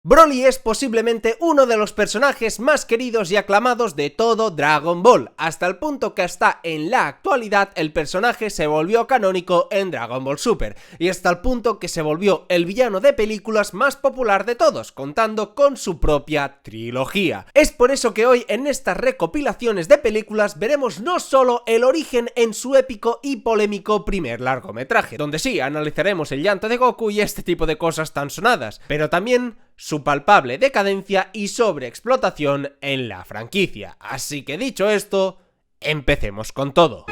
Broly es posiblemente uno de los personajes más queridos y aclamados de todo Dragon Ball, hasta el punto que hasta en la actualidad el personaje se volvió canónico en Dragon Ball Super, y hasta el punto que se volvió el villano de películas más popular de todos, contando con su propia trilogía. Es por eso que hoy en estas recopilaciones de películas veremos no solo el origen en su épico y polémico primer largometraje, donde sí analizaremos el llanto de Goku y este tipo de cosas tan sonadas, pero también su palpable decadencia y sobreexplotación en la franquicia. Así que dicho esto, empecemos con todo.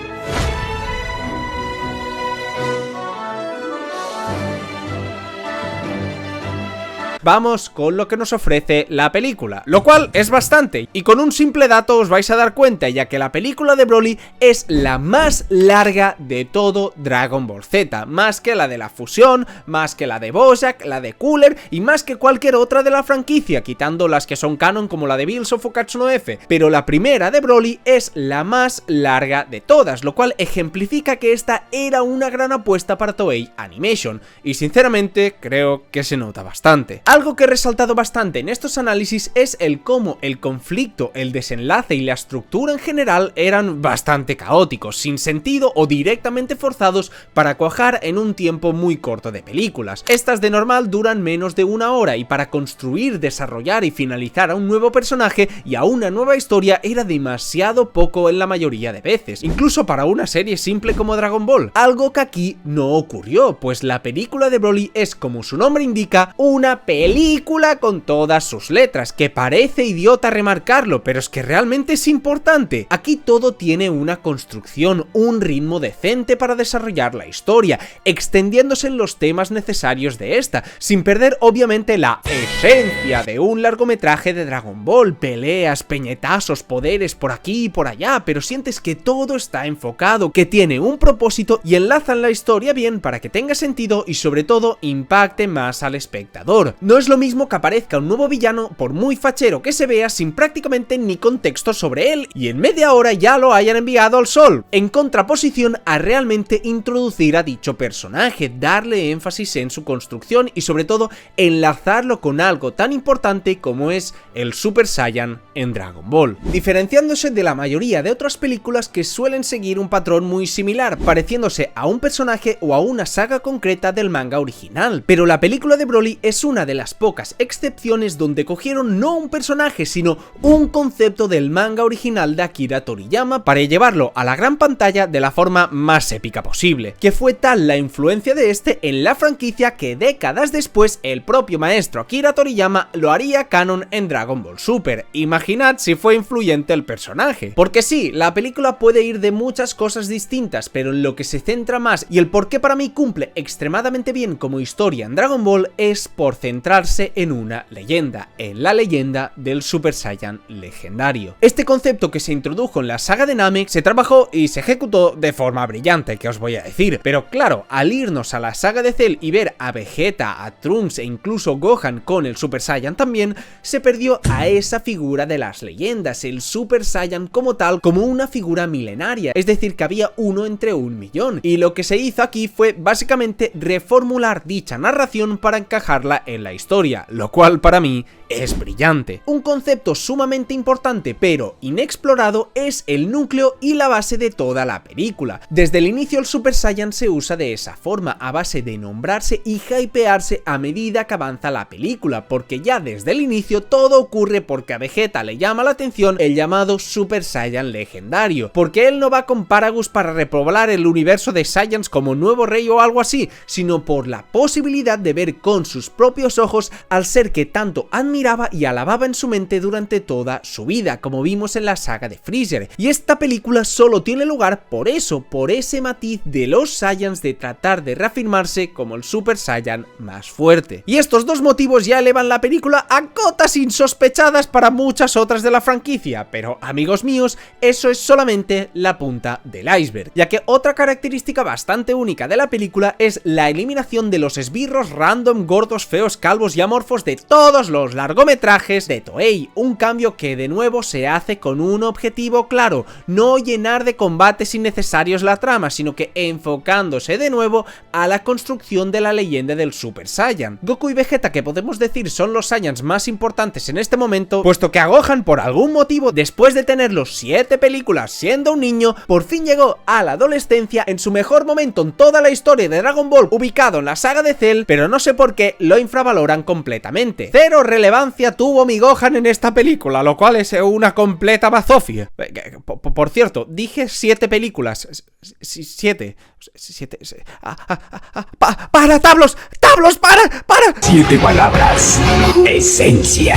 Vamos con lo que nos ofrece la película, lo cual es bastante, y con un simple dato os vais a dar cuenta, ya que la película de Broly es la más larga de todo Dragon Ball Z, más que la de la fusión, más que la de Bojack, la de Cooler y más que cualquier otra de la franquicia, quitando las que son canon como la de Bills o Fukatsu no F, pero la primera de Broly es la más larga de todas, lo cual ejemplifica que esta era una gran apuesta para Toei Animation, y sinceramente creo que se nota bastante. Algo que he resaltado bastante en estos análisis es el cómo el conflicto, el desenlace y la estructura en general eran bastante caóticos, sin sentido o directamente forzados para cuajar en un tiempo muy corto de películas. Estas de normal duran menos de una hora y para construir, desarrollar y finalizar a un nuevo personaje y a una nueva historia era demasiado poco en la mayoría de veces, incluso para una serie simple como Dragon Ball, algo que aquí no ocurrió, pues la película de Broly es, como su nombre indica, una película con todas sus letras, que parece idiota remarcarlo, pero es que realmente es importante. Aquí todo tiene una construcción, un ritmo decente para desarrollar la historia, extendiéndose en los temas necesarios de esta, sin perder obviamente la esencia de un largometraje de Dragon Ball, peleas, peñetazos, poderes por aquí y por allá, pero sientes que todo está enfocado, que tiene un propósito y enlazan la historia bien para que tenga sentido y sobre todo impacte más al espectador. No es lo mismo que aparezca un nuevo villano, por muy fachero que se vea, sin prácticamente ni contexto sobre él, y en media hora ya lo hayan enviado al sol, en contraposición a realmente introducir a dicho personaje, darle énfasis en su construcción y sobre todo enlazarlo con algo tan importante como es el Super Saiyan en Dragon Ball, diferenciándose de la mayoría de otras películas que suelen seguir un patrón muy similar, pareciéndose a un personaje o a una saga concreta del manga original. Pero la película de Broly es una de las pocas excepciones donde cogieron no un personaje sino un concepto del manga original de Akira Toriyama para llevarlo a la gran pantalla de la forma más épica posible, que fue tal la influencia de este en la franquicia que décadas después el propio maestro Akira Toriyama lo haría canon en Dragon Ball Super. Imaginad si fue influyente el personaje, porque sí, la película puede ir de muchas cosas distintas, pero en lo que se centra más y el por qué para mí cumple extremadamente bien como historia en Dragon Ball es por centrarse en una leyenda, en la leyenda del Super Saiyan legendario. Este concepto que se introdujo en la saga de Namek se trabajó y se ejecutó de forma brillante, que os voy a decir, pero claro, al irnos a la saga de Cell y ver a Vegeta, a Trunks e incluso Gohan con el Super Saiyan también, se perdió a esa figura de las leyendas, el Super Saiyan como tal, como una figura milenaria, es decir que había uno entre 1.000.000, y lo que se hizo aquí fue básicamente reformular dicha narración para encajarla en la historia, lo cual para mí es brillante. Un concepto sumamente importante pero inexplorado es el núcleo y la base de toda la película. Desde el inicio el Super Saiyan se usa de esa forma, a base de nombrarse y hypearse a medida que avanza la película, porque ya desde el inicio todo ocurre porque a Vegeta le llama la atención el llamado Super Saiyan legendario, porque él no va con Paragus para repoblar el universo de Saiyans como nuevo rey o algo así, sino por la posibilidad de ver con sus propios ojos al ser que tanto admiraba y alababa en su mente durante toda su vida, como vimos en la saga de Freezer. Y esta película solo tiene lugar por eso, por ese matiz de los Saiyans de tratar de reafirmarse como el Super Saiyan más fuerte. Y estos dos motivos ya elevan la película a cotas insospechadas para muchas otras de la franquicia, pero amigos míos, eso es solamente la punta del iceberg, ya que otra característica bastante única de la película es la eliminación de los esbirros random, gordos, feos, calvos calvos y amorfos de todos los largometrajes de Toei, un cambio que de nuevo se hace con un objetivo claro, no llenar de combates innecesarios la trama, sino que enfocándose de nuevo a la construcción de la leyenda del Super Saiyan. Goku y Vegeta, que podemos decir son los Saiyans más importantes en este momento, puesto que a Gohan por algún motivo, después de tenerlos 7 películas siendo un niño, por fin llegó a la adolescencia en su mejor momento en toda la historia de Dragon Ball, ubicado en la saga de Cell, pero no sé por qué lo infravaloran completamente. Cero relevancia tuvo mi Gohan en esta película, lo cual es una completa bazofia. Por cierto, dije 7 películas. 7. ¡Para, tablos! ¡Tablos, para! 7 palabras. Esencia.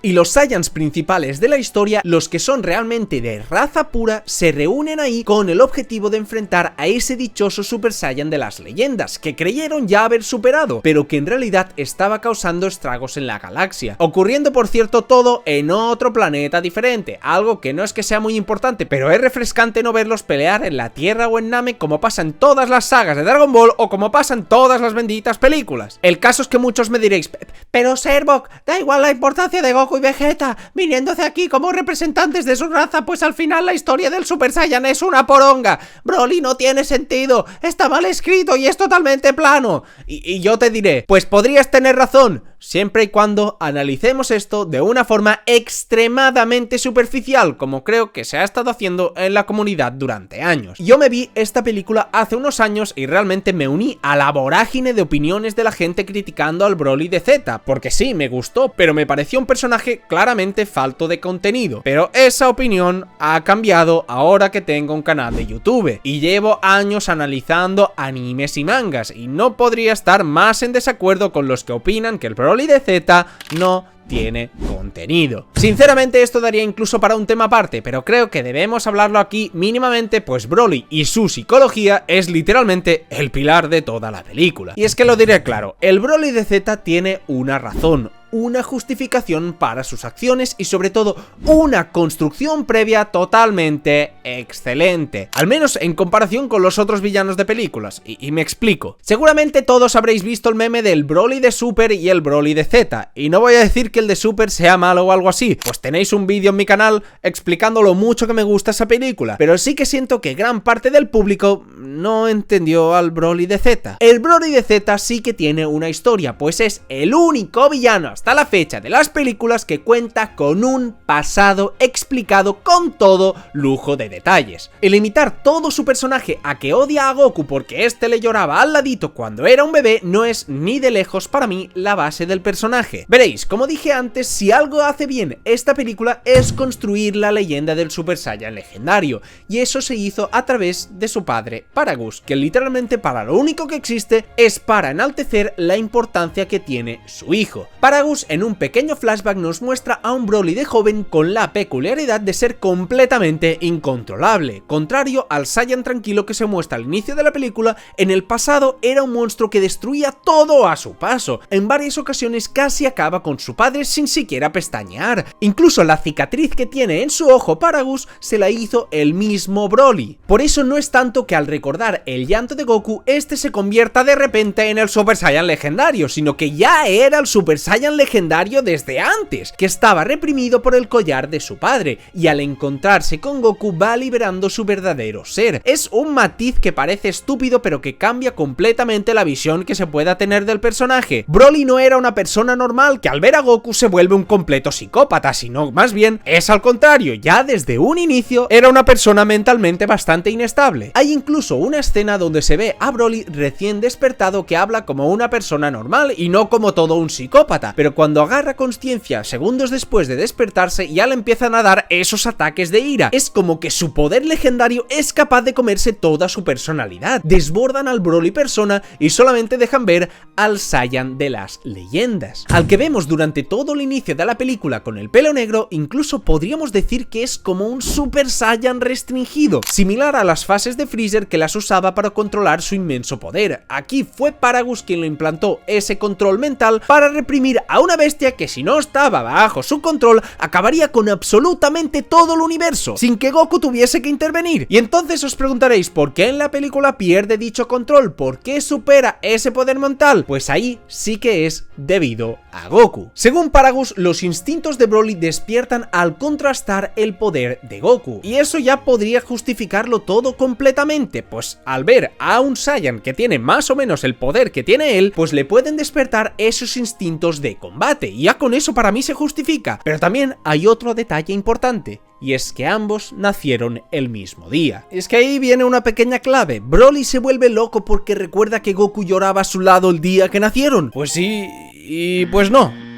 Y los Saiyans principales de la historia, los que son realmente de raza pura, se reúnen ahí con el objetivo de enfrentar a ese dichoso Super Saiyan de las leyendas, que creyeron ya haber superado, pero que en realidad estaba causando estragos en la galaxia. Ocurriendo, por cierto, todo en otro planeta diferente, algo que no es que sea muy importante, pero es refrescante no verlos pelear en la Tierra o en Namek como pasa en todas las sagas de Dragon Ball o como pasa en todas las benditas películas. El caso es que muchos me diréis, pero Servok, da igual la importancia de Goku y Vegeta, viniendo hacia aquí como representantes de su raza, pues al final la historia del Super Saiyan es una poronga. Broly no tiene sentido, está mal escrito y es totalmente plano. Y yo te diré, pues podrías tener razón, siempre y cuando analicemos esto de una forma extremadamente superficial, como creo que se ha estado haciendo en la comunidad durante años. Yo me vi esta película hace unos años y realmente me uní a la vorágine de opiniones de la gente criticando al Broly de Z, porque sí, me gustó, pero me pareció un personaje claramente falto de contenido. Pero esa opinión ha cambiado ahora que tengo un canal de YouTube y llevo años analizando animes y mangas, y no podría estar más en desacuerdo con los que opinan que el Broly de Z no tiene contenido. Sinceramente esto daría incluso para un tema aparte, pero creo que debemos hablarlo aquí mínimamente, pues Broly y su psicología es literalmente el pilar de toda la película. Y es que lo diré claro, el Broly de Z tiene una razón, una justificación para sus acciones y sobre todo una construcción previa totalmente excelente, al menos en comparación con los otros villanos de películas, y me explico. Seguramente todos habréis visto el meme del Broly de Super y el Broly de Z, y no voy a decir que el de Super sea malo o algo así, pues tenéis un vídeo en mi canal explicando lo mucho que me gusta esa película, pero sí que siento que gran parte del público no entendió al Broly de Z. El Broly de Z sí que tiene una historia, pues es el único villano hasta la fecha de las películas que cuenta con un pasado explicado con todo lujo de detalles. El limitar todo su personaje a que odia a Goku porque este le lloraba al ladito cuando era un bebé no es ni de lejos para mí la base del personaje. Veréis, como dije antes, si algo hace bien esta película es construir la leyenda del Super Saiyan legendario, y eso se hizo a través de su padre, Paragus, que literalmente para lo único que existe es para enaltecer la importancia que tiene su hijo. Paragus en un pequeño flashback nos muestra a un Broly de joven con la peculiaridad de ser completamente incontrolable. Contrario al Saiyan tranquilo que se muestra al inicio de la película, en el pasado era un monstruo que destruía todo a su paso. En varias ocasiones casi acaba con su padre sin siquiera pestañear. Incluso la cicatriz que tiene en su ojo Paragus se la hizo el mismo Broly. Por eso no es tanto que al recordar el llanto de Goku, este se convierta de repente en el Super Saiyan legendario, sino que ya era el Super Saiyan legendario desde antes, que estaba reprimido por el collar de su padre, y al encontrarse con Goku va liberando su verdadero ser. Es un matiz que parece estúpido pero que cambia completamente la visión que se pueda tener del personaje. Broly no era una persona normal que al ver a Goku se vuelve un completo psicópata, sino más bien es al contrario, ya desde un inicio era una persona mentalmente bastante inestable. Hay incluso una escena donde se ve a Broly recién despertado que habla como una persona normal y no como todo un psicópata, pero cuando agarra conciencia segundos después de despertarse ya le empiezan a dar esos ataques de ira. Es como que su poder legendario es capaz de comerse toda su personalidad. Desbordan al Broly persona y solamente dejan ver al Saiyan de las leyendas, al que vemos durante todo el inicio de la película con el pelo negro. Incluso podríamos decir que es como un Super Saiyan restringido, similar a las fases de Freezer que las usaba para controlar su inmenso poder. Aquí fue Paragus quien lo implantó ese control mental para reprimir a a una bestia que si no estaba bajo su control acabaría con absolutamente todo el universo, sin que Goku tuviese que intervenir. Y entonces os preguntaréis ¿por qué en la película pierde dicho control? ¿Por qué supera ese poder mental? Pues ahí sí que es debido a Goku. Según Paragus, los instintos de Broly despiertan al contrastar el poder de Goku, y eso ya podría justificarlo todo completamente, pues al ver a un Saiyan que tiene más o menos el poder que tiene él, pues le pueden despertar esos instintos de combate, y ya con eso para mí se justifica. Pero también hay otro detalle importante, y es que ambos nacieron el mismo día. Es que ahí viene una pequeña clave. Broly se vuelve loco porque recuerda que Goku lloraba a su lado el día que nacieron. Pues sí, y pues no.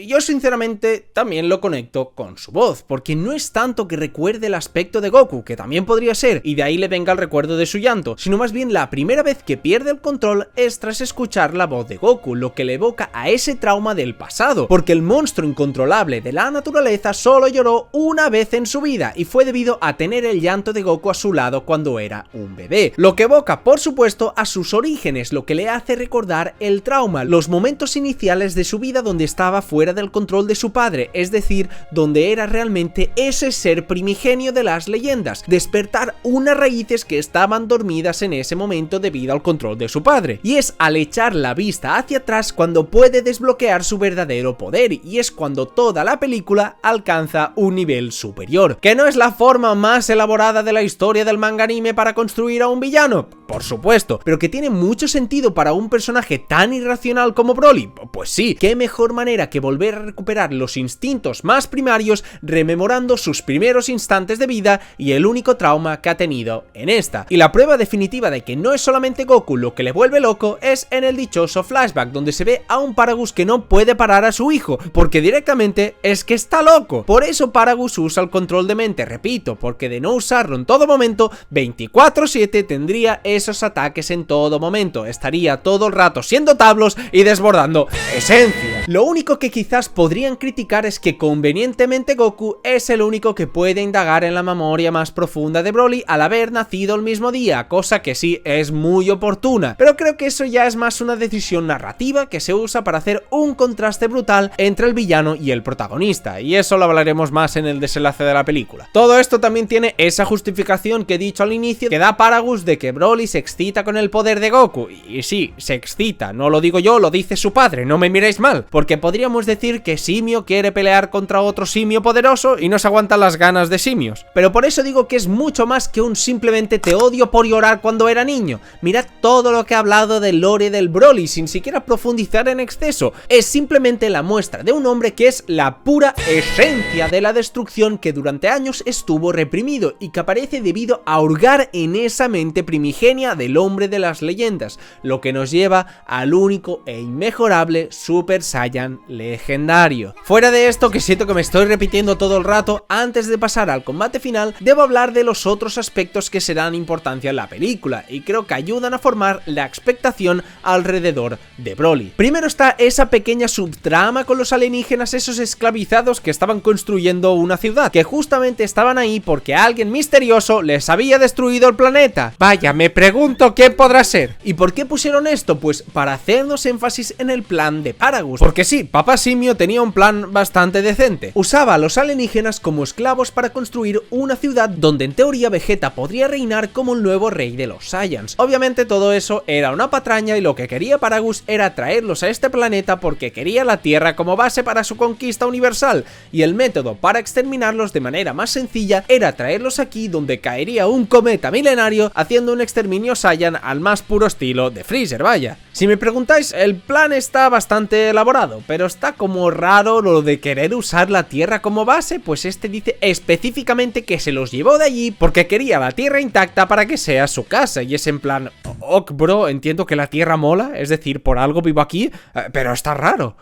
Yo sinceramente también lo conecto con su voz, porque no es tanto que recuerde el aspecto de Goku, que también podría ser, y de ahí le venga el recuerdo de su llanto, sino más bien la primera vez que pierde el control es tras escuchar la voz de Goku, lo que le evoca a ese trauma del pasado, porque el monstruo incontrolable de la naturaleza solo lloró una vez en su vida, y fue debido a tener el llanto de Goku a su lado cuando era un bebé, lo que evoca por supuesto a sus orígenes, lo que le hace recordar el trauma, los momentos iniciales de su vida donde estaba fuera del control de su padre, es decir, donde era realmente ese ser primigenio de las leyendas, despertar unas raíces que estaban dormidas en ese momento debido al control de su padre, y es al echar la vista hacia atrás cuando puede desbloquear su verdadero poder, y es cuando toda la película alcanza un nivel superior, que no es la forma más elaborada de la historia del manga anime para construir a un villano, por supuesto, pero que tiene mucho sentido para un personaje tan irracional como Broly. Pues sí, qué mejor manera que volver a recuperar los instintos más primarios rememorando sus primeros instantes de vida y el único trauma que ha tenido en esta. Y la prueba definitiva de que no es solamente Goku lo que le vuelve loco es en el dichoso flashback, donde se ve a un Paragus que no puede parar a su hijo, porque directamente es que está loco. Por eso Paragus usa el control de mente, repito, porque de no usarlo en todo momento, 24/7 tendría esos ataques en todo momento, estaría todo el rato siendo tablos y desbordando esencia. Lo único que quizás podrían criticar es que convenientemente Goku es el único que puede indagar en la memoria más profunda de Broly al haber nacido el mismo día, cosa que sí es muy oportuna, pero creo que eso ya es más una decisión narrativa que se usa para hacer un contraste brutal entre el villano y el protagonista, y eso lo hablaremos más en el desenlace de la película. Todo esto también tiene esa justificación que he dicho al inicio que da Paragus de que Broly se excita con el poder de Goku, y sí, se excita, no lo digo yo, lo dice su padre, no me miréis mal, porque podríamos decir que Simio quiere pelear contra otro simio poderoso y no se aguantan las ganas de simios, pero por eso digo que es mucho más que un simplemente te odio por llorar cuando era niño. Mirad todo lo que he hablado del lore del Broly sin siquiera profundizar en exceso, es simplemente la muestra de un hombre que es la pura esencia de la destrucción que durante años estuvo reprimido y que aparece debido a hurgar en esa mente primigenia del hombre de las leyendas, lo que nos lleva al único e inmejorable Super Saiyan legendario. Fuera de esto, que siento que me estoy repitiendo todo el rato, antes de pasar al combate final, debo hablar de los otros aspectos que se dan importancia en la película y creo que ayudan a formar la expectación alrededor de Broly. Primero está esa pequeña subtrama con los alienígenas, esos esclavizados que estaban construyendo una ciudad, que justamente estaban ahí porque alguien misterioso les había destruido el planeta. Vaya, me pregunto qué podrá ser. ¿Y por qué pusieron esto? Pues para hacernos énfasis en el plan de Paragus, porque sí, Papá Simio tenía un plan bastante decente. Usaba a los alienígenas como esclavos para construir una ciudad donde en teoría Vegeta podría reinar como el nuevo rey de los Saiyans. Obviamente todo eso era una patraña y lo que quería Paragus era traerlos a este planeta porque quería la Tierra como base para su conquista universal, y el método para exterminarlos de manera más sencilla era traerlos aquí donde caería un cometa milenario haciendo un exterminio Saiyan al más puro estilo de Freezer, vaya. Si me preguntáis, el plan está bastante elaborado, pero está como raro lo de querer usar la Tierra como base, pues este dice específicamente que se los llevó de allí porque quería la Tierra intacta para que sea su casa, y es en plan, ok bro, entiendo que la Tierra mola, es decir, por algo vivo aquí, pero está raro.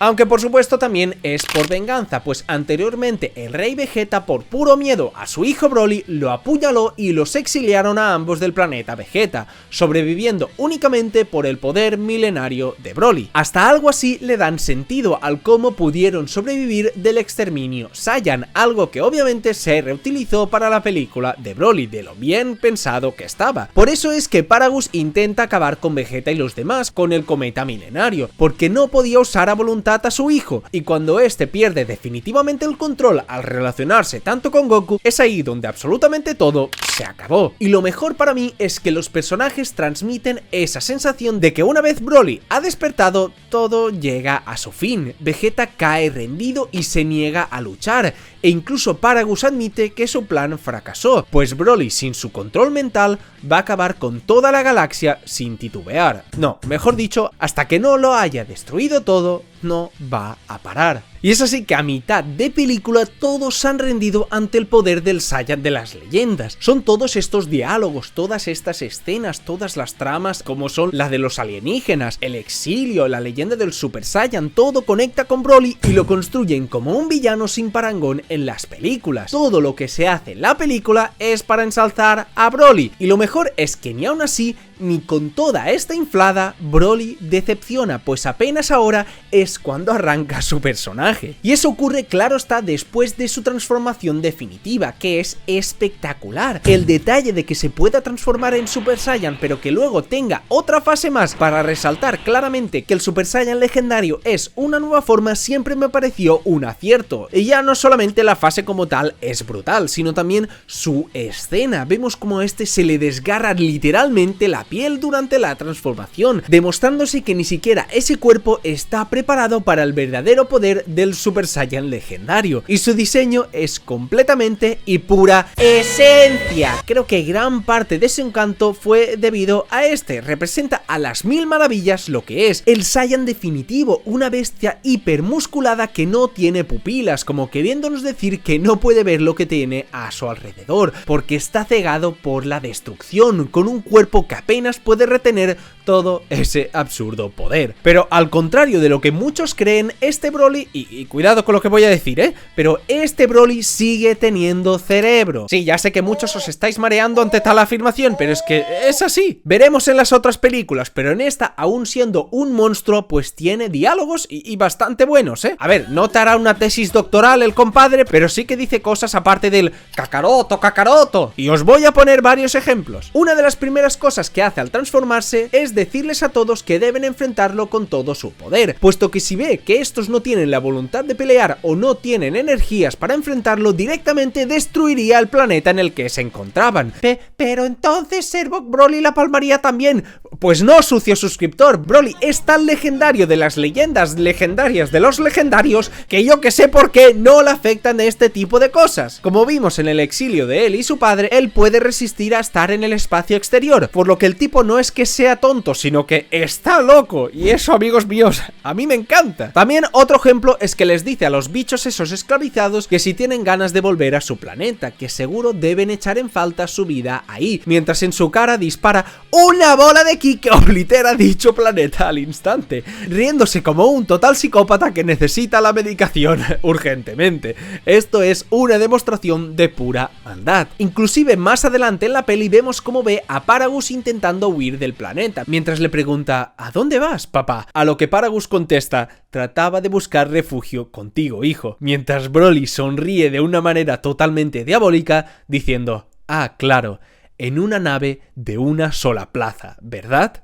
Aunque por supuesto también es por venganza, pues anteriormente el rey Vegeta, por puro miedo a su hijo Broly, lo apuñaló y los exiliaron a ambos del planeta Vegeta, sobreviviendo únicamente por el poder milenario de Broly. Hasta algo así le dan sentido al cómo pudieron sobrevivir del exterminio Saiyan, algo que obviamente se reutilizó para la película de Broly, de lo bien pensado que estaba. Por eso es que Paragus intenta acabar con Vegeta y los demás con el cometa milenario, porque no podía usar a voluntad lealtad a su hijo, y cuando este pierde definitivamente el control al relacionarse tanto con Goku, es ahí donde absolutamente todo se acabó. Y lo mejor para mí es que los personajes transmiten esa sensación de que una vez Broly ha despertado, todo llega a su fin. Vegeta cae rendido y se niega a luchar, e incluso Paragus admite que su plan fracasó, pues Broly sin su control mental va a acabar con toda la galaxia sin titubear. No, mejor dicho, hasta que no lo haya destruido todo, no va a parar. Y es así que a mitad de película todos se han rendido ante el poder del Saiyan de las leyendas. Son todos estos diálogos, todas estas escenas, todas las tramas, como son la de los alienígenas, el exilio, la leyenda del Super Saiyan, todo conecta con Broly y lo construyen como un villano sin parangón en las películas. Todo lo que se hace en la película es para ensalzar a Broly, y lo mejor es que ni aún así, ni con toda esta inflada, Broly decepciona, pues apenas ahora es cuando arranca su personaje. Y eso ocurre, claro está, después de su transformación definitiva, que es espectacular. El detalle de que se pueda transformar en Super Saiyan, pero que luego tenga otra fase más para resaltar claramente que el Super Saiyan legendario es una nueva forma, siempre me pareció un acierto. Y ya no solamente la fase como tal es brutal, sino también su escena. Vemos como a este se le desgarra literalmente la piel durante la transformación, demostrándose que ni siquiera ese cuerpo está preparado para el verdadero poder del Super Saiyan legendario, y su diseño es completamente y pura esencia. Creo que gran parte de su encanto fue debido a este. Representa a las mil maravillas lo que es el Saiyan definitivo, una bestia hipermusculada que no tiene pupilas, como queriéndonos decir que no puede ver lo que tiene a su alrededor, porque está cegado por la destrucción, con un cuerpo que apenas puede retener todo ese absurdo poder. Pero al contrario de lo que muchos creen, este Broly, y cuidado con lo que voy a decir, pero este Broly sigue teniendo cerebro. Sí, ya sé que muchos os estáis mareando ante tal afirmación, pero es que es así. Veremos en las otras películas, pero en esta, aún siendo un monstruo, pues tiene diálogos y bastante buenos, A ver, no te hará una tesis doctoral el compadre, pero sí que dice cosas aparte del Kakaroto, Kakaroto. Y os voy a poner varios ejemplos. Una de las primeras cosas que hace al transformarse es decirles a todos que deben enfrentarlo con todo su poder, puesto que si ve que estos no tienen la voluntad de pelear o no tienen energías para enfrentarlo, directamente destruiría el planeta en el que se encontraban. Pero entonces Servok Broly la palmaría también. Pues no, sucio suscriptor, Broly es tan legendario de las leyendas legendarias de los legendarios que yo que sé por qué no le afectan este tipo de cosas. Como vimos en el exilio de él y su padre, él puede resistir a estar en el espacio exterior, por lo que el tipo no es que sea tonto, sino que está loco, y eso, amigos míos, a mí me encanta. También otro ejemplo es que les dice a los bichos esos esclavizados que si tienen ganas de volver a su planeta, que seguro deben echar en falta su vida ahí, mientras en su cara dispara una bola de ki que oblitera dicho planeta al instante, riéndose como un total psicópata que necesita la medicación urgentemente. Esto es una demostración de pura maldad. Inclusive más adelante en la peli vemos cómo ve a Paragus intentando huir del planeta, mientras le pregunta ¿a dónde vas, papá? A lo que Paragus contesta: trataba de buscar refugio contigo, hijo, mientras Broly sonríe de una manera totalmente diabólica diciendo: ah, claro, en una nave de una sola plaza, ¿verdad?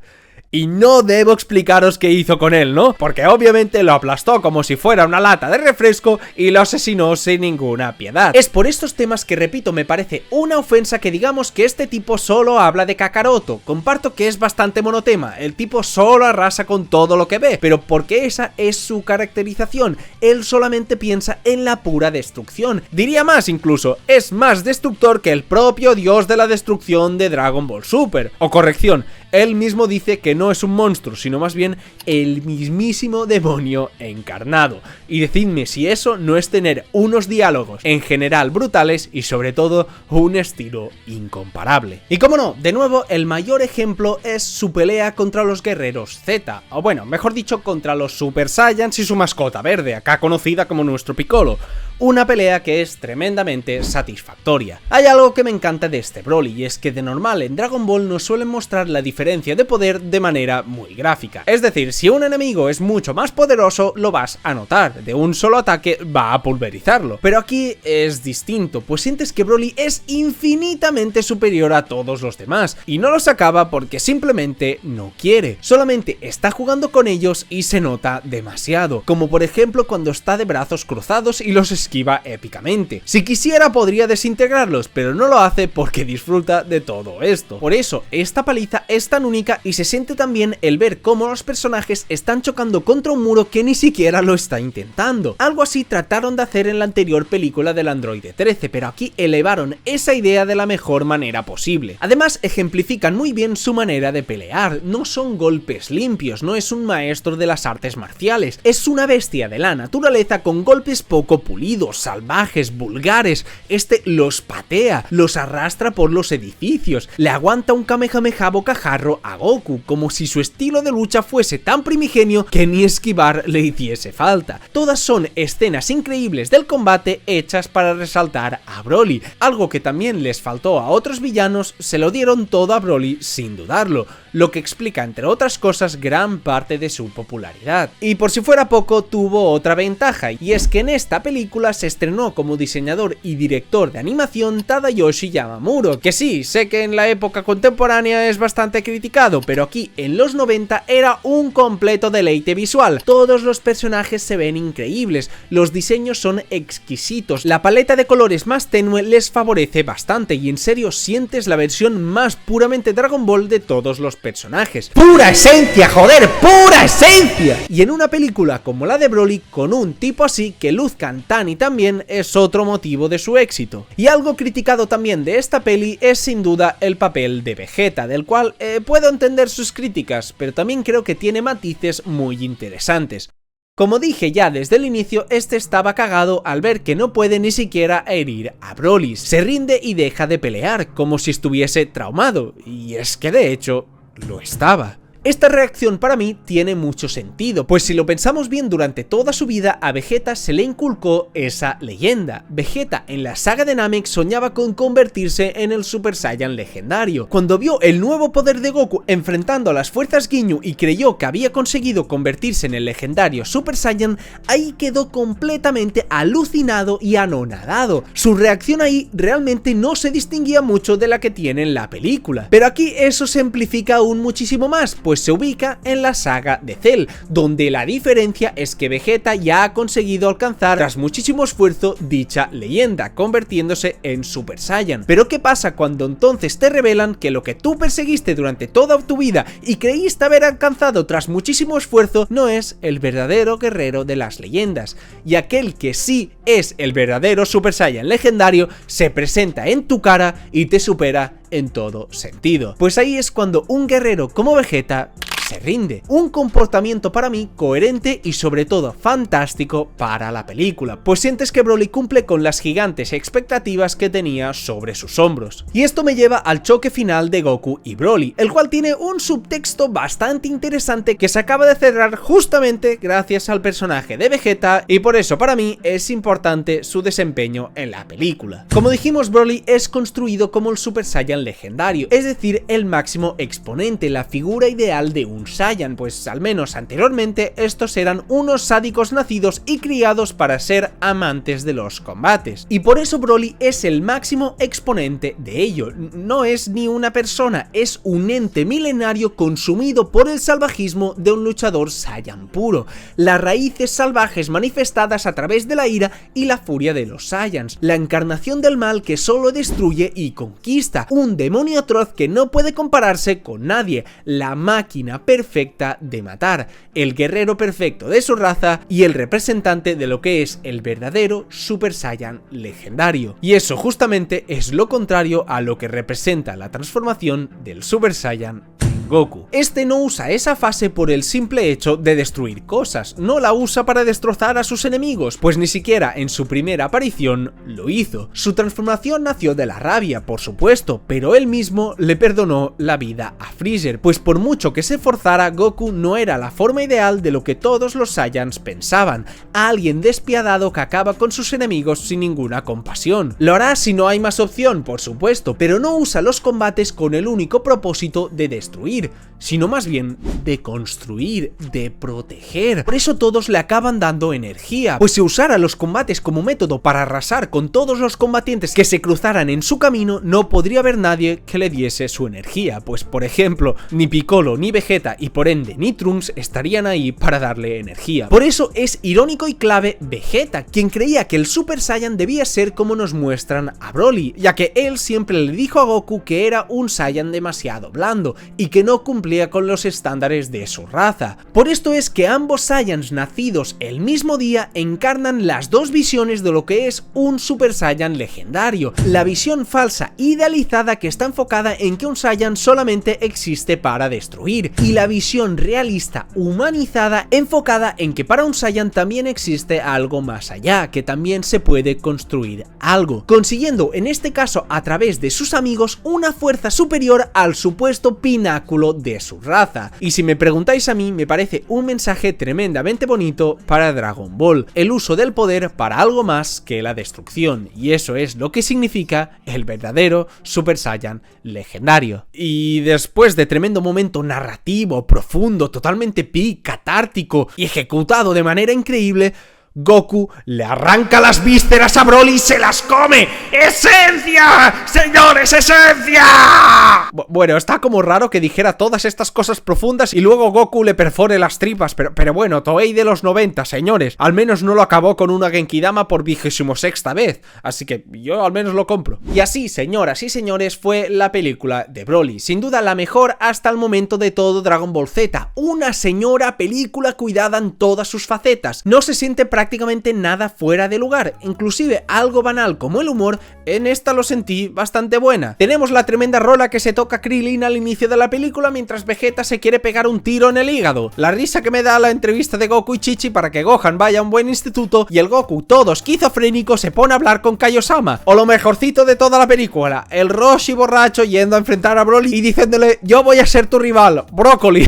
Y no debo explicaros qué hizo con él, ¿no? Porque obviamente lo aplastó como si fuera una lata de refresco y lo asesinó sin ninguna piedad. Es por estos temas que, repito, me parece una ofensa que digamos que este tipo solo habla de Kakaroto. Comparto que es bastante monotema, el tipo solo arrasa con todo lo que ve, pero porque esa es su caracterización, él solamente piensa en la pura destrucción. Diría más incluso, es más destructor que el propio dios de la destrucción de Dragon Ball Super. O corrección, él mismo dice que no es un monstruo, sino más bien el mismísimo demonio encarnado. Y decidme si eso no es tener unos diálogos en general brutales y sobre todo un estilo incomparable. Y como no, de nuevo el mayor ejemplo es su pelea contra los guerreros Z, o bueno, mejor dicho, contra los Super Saiyans y su mascota verde, acá conocida como nuestro Piccolo. una pelea que es tremendamente satisfactoria. Hay algo que me encanta de este Broly y es que de normal en Dragon Ball nos suelen mostrar la diferencia de poder de manera muy gráfica. Es decir, si un enemigo es mucho más poderoso lo vas a notar, de un solo ataque va a pulverizarlo. Pero aquí es distinto, pues sientes que Broly es infinitamente superior a todos los demás y no los acaba porque simplemente no quiere, solamente está jugando con ellos y se nota demasiado, como por ejemplo cuando está de brazos cruzados y los esquiva épicamente. Si quisiera podría desintegrarlos, pero no lo hace porque disfruta de todo esto. Por eso esta paliza es tan única y se siente también el ver cómo los personajes están chocando contra un muro que ni siquiera lo está intentando. Algo así trataron de hacer en la anterior película del Androide 13, pero aquí elevaron esa idea de la mejor manera posible. Además ejemplifican muy bien su manera de pelear, no son golpes limpios, no es un maestro de las artes marciales, es una bestia de la naturaleza con golpes poco pulidos, salvajes, vulgares. Este los patea, los arrastra por los edificios, le aguanta un Kamehameha bocajarro a Goku, como si su estilo de lucha fuese tan primigenio que ni esquivar le hiciese falta. Todas son escenas increíbles del combate hechas para resaltar a Broly, algo que también les faltó a otros villanos, se lo dieron todo a Broly sin dudarlo, lo que explica entre otras cosas gran parte de su popularidad. Y por si fuera poco, tuvo otra ventaja, y es que en esta película se estrenó como diseñador y director de animación Tadayoshi Yamamuro, que sí, sé que en la época contemporánea es bastante criticado, pero aquí en los 90 era un completo deleite visual. Todos los personajes se ven increíbles, los diseños son exquisitos, la paleta de colores más tenue les favorece bastante y en serio sientes la versión más puramente Dragon Ball de todos los personajes. ¡Pura esencia, joder! ¡Pura esencia! Y en una película como la de Broly, con un tipo así que luzcan tan y tan bien, es otro motivo de su éxito. Y algo criticado también de esta peli es sin duda el papel de Vegeta, del cual puedo entender sus críticas, pero también creo que tiene matices muy interesantes. Como dije ya desde el inicio, este estaba cagado al ver que no puede ni siquiera herir a Broly, se rinde y deja de pelear, como si estuviese traumado, y es que de hecho lo estaba. Esta reacción para mí tiene mucho sentido, pues si lo pensamos bien, durante toda su vida a Vegeta se le inculcó esa leyenda. Vegeta en la saga de Namek soñaba con convertirse en el Super Saiyan legendario. Cuando vio el nuevo poder de Goku enfrentando a las fuerzas Ginyu y creyó que había conseguido convertirse en el legendario Super Saiyan, ahí quedó completamente alucinado y anonadado. Su reacción ahí realmente no se distinguía mucho de la que tiene en la película. Pero aquí eso se amplifica aún muchísimo más, pues se ubica en la saga de Cell, donde la diferencia es que Vegeta ya ha conseguido alcanzar tras muchísimo esfuerzo dicha leyenda, convirtiéndose en Super Saiyan. Pero ¿qué pasa cuando entonces te revelan que lo que tú perseguiste durante toda tu vida y creíste haber alcanzado tras muchísimo esfuerzo no es el verdadero guerrero de las leyendas, y aquel que sí es el verdadero Super Saiyan legendario se presenta en tu cara y te supera en todo sentido? Pues ahí es cuando un guerrero como Vegeta se rinde. Un comportamiento para mí coherente y sobre todo fantástico para la película, pues sientes que Broly cumple con las gigantes expectativas que tenía sobre sus hombros. Y esto me lleva al choque final de Goku y Broly, el cual tiene un subtexto bastante interesante que se acaba de cerrar justamente gracias al personaje de Vegeta, y por eso para mí es importante su desempeño en la película. Como dijimos, Broly es construido como el Super Saiyan legendario, es decir, el máximo exponente, la figura ideal de un Saiyan, pues al menos anteriormente estos eran unos sádicos nacidos y criados para ser amantes de los combates, y por eso Broly es el máximo exponente de ello. No es ni una persona, es un ente milenario consumido por el salvajismo de un luchador Saiyan puro, las raíces salvajes manifestadas a través de la ira y la furia de los Saiyans, la encarnación del mal que solo destruye y conquista, un demonio atroz que no puede compararse con nadie, la máquina perfecta de matar, el guerrero perfecto de su raza y el representante de lo que es el verdadero Super Saiyan legendario. Y eso justamente es lo contrario a lo que representa la transformación del Super Saiyan Son Goku. Este no usa esa fase por el simple hecho de destruir cosas, no la usa para destrozar a sus enemigos, pues ni siquiera en su primera aparición lo hizo. Su transformación nació de la rabia, por supuesto, pero él mismo le perdonó la vida a Freezer, pues por mucho que se forzara, Goku no era la forma ideal de lo que todos los Saiyans pensaban, alguien despiadado que acaba con sus enemigos sin ninguna compasión. Lo hará si no hay más opción, por supuesto, pero no usa los combates con el único propósito de destruir, sino más bien de construir, de proteger. Por eso todos le acaban dando energía, pues si usara los combates como método para arrasar con todos los combatientes que se cruzaran en su camino, no podría haber nadie que le diese su energía, pues por ejemplo, ni Piccolo, ni Vegeta y por ende ni Trunks estarían ahí para darle energía. Por eso es irónico y clave Vegeta, quien creía que el Super Saiyan debía ser como nos muestran a Broly, ya que él siempre le dijo a Goku que era un Saiyan demasiado blando y que no cumplía con los estándares de su raza. Por esto es que ambos Saiyans nacidos el mismo día encarnan las dos visiones de lo que es un Super Saiyan legendario, la visión falsa idealizada que está enfocada en que un Saiyan solamente existe para destruir, y la visión realista humanizada enfocada en que para un Saiyan también existe algo más allá, que también se puede construir algo, consiguiendo en este caso a través de sus amigos una fuerza superior al supuesto pináculo de su raza. Y si me preguntáis a mí, me parece un mensaje tremendamente bonito para Dragon Ball, el uso del poder para algo más que la destrucción, y eso es lo que significa el verdadero Super Saiyan legendario. Y después de tremendo momento narrativo, profundo, totalmente catártico y ejecutado de manera increíble, Goku le arranca las vísceras a Broly y se las come. ¡Esencia! ¡Señores, esencia! Bueno, está como raro que dijera todas estas cosas profundas y luego Goku le perfore las tripas, pero bueno, Toei de los 90, señores. Al menos no lo acabó con una Genkidama por 26ª vez, así que yo al menos lo compro. Y así, señoras y señores, fue la película de Broly. Sin duda la mejor hasta el momento de todo Dragon Ball Z. Una señora película cuidada en todas sus facetas. No se siente prácticamente nada fuera de lugar, inclusive algo banal como el humor, en esta lo sentí bastante buena. Tenemos la tremenda rola que se toca Krillin al inicio de la película mientras Vegeta se quiere pegar un tiro en el hígado, la risa que me da la entrevista de Goku y Chichi para que Gohan vaya a un buen instituto y el Goku todo esquizofrénico se pone a hablar con Kaiosama, o lo mejorcito de toda la película, el Roshi borracho yendo a enfrentar a Broly y diciéndole: yo voy a ser tu rival, Brócoli.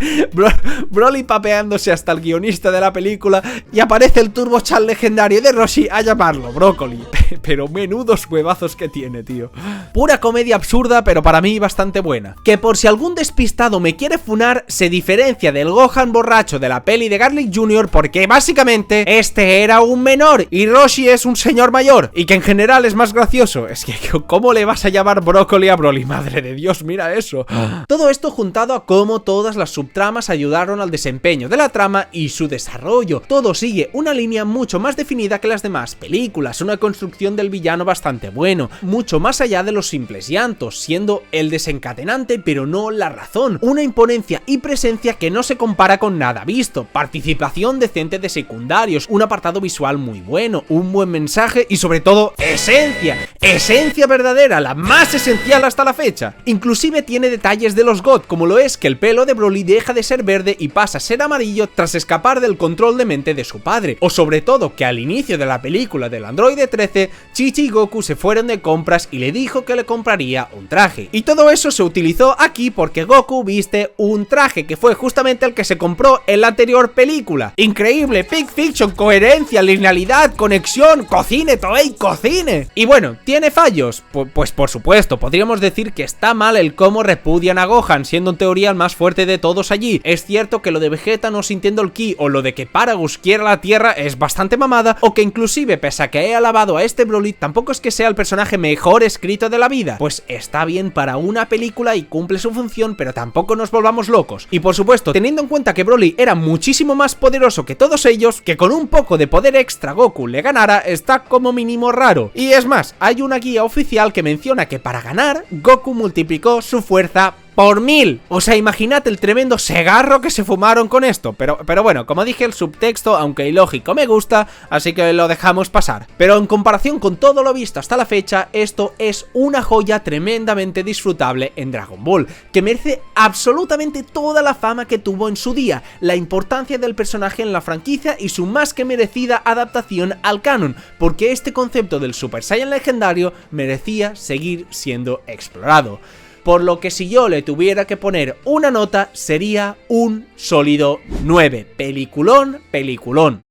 Broly papeándose hasta el guionista de la película y aparece el Turbo Chan legendario de Roshi a llamarlo Brócoli. Pero menudos huevazos que tiene, tío. Pura comedia absurda, pero para mí bastante buena. Que por si algún despistado me quiere funar, se diferencia del Gohan borracho de la peli de Garlic Jr. porque básicamente este era un menor y Roshi es un señor mayor, y que en general es más gracioso. Es que ¿cómo le vas a llamar Brócoli a Broly? Madre de Dios, mira eso. Todo esto juntado a cómo todas las subtramas ayudaron al desempeño de la trama y su desarrollo. Todo sigue una línea mucho más definida que las demás películas, una construcción del villano bastante bueno, mucho más allá de los simples llantos, siendo el desencadenante pero no la razón, una imponencia y presencia que no se compara con nada visto, participación decente de secundarios, un apartado visual muy bueno, un buen mensaje y sobre todo esencia verdadera, la más esencial hasta la fecha. Inclusive tiene detalles de los God, como lo es que el pelo de Broly deja de ser verde y pasa a ser amarillo tras escapar del control de mente de su padre, o sobre todo que al inicio de la película del androide 13, Chichi y Goku se fueron de compras y le dijo que le compraría un traje. Y todo eso se utilizó aquí porque Goku viste un traje que fue justamente el que se compró en la anterior película. Increíble, Fic Fiction, coherencia, linealidad, conexión, cocine, Toei, cocine. Y bueno, ¿tiene fallos? Pues por supuesto, podríamos decir que está mal el cómo repudian a Gohan, siendo en teoría el más fuerte de todos allí. Es cierto que lo de Vegeta no sintiendo el ki o lo de que Paragus quiera la tierra es bastante mamada, o que inclusive pese a que he alabado a este Broly, tampoco es que sea el personaje mejor escrito de la vida. Pues está bien para una película y cumple su función, pero tampoco nos volvamos locos. Y por supuesto, teniendo en cuenta que Broly era muchísimo más poderoso que todos ellos, que con un poco de poder extra Goku le ganara, está como mínimo raro. Y es más, hay una guía oficial que menciona que para ganar, Goku multiplicó su fuerza por 1000. O sea, imaginad el tremendo segarro que se fumaron con esto. Pero bueno, como dije, el subtexto, aunque ilógico, me gusta, así que lo dejamos pasar. Pero en comparación con todo lo visto hasta la fecha, esto es una joya tremendamente disfrutable en Dragon Ball, que merece absolutamente toda la fama que tuvo en su día, la importancia del personaje en la franquicia y su más que merecida adaptación al canon, porque este concepto del Super Saiyan legendario merecía seguir siendo explorado. Por lo que si yo le tuviera que poner una nota, sería un sólido 9. Peliculón, peliculón.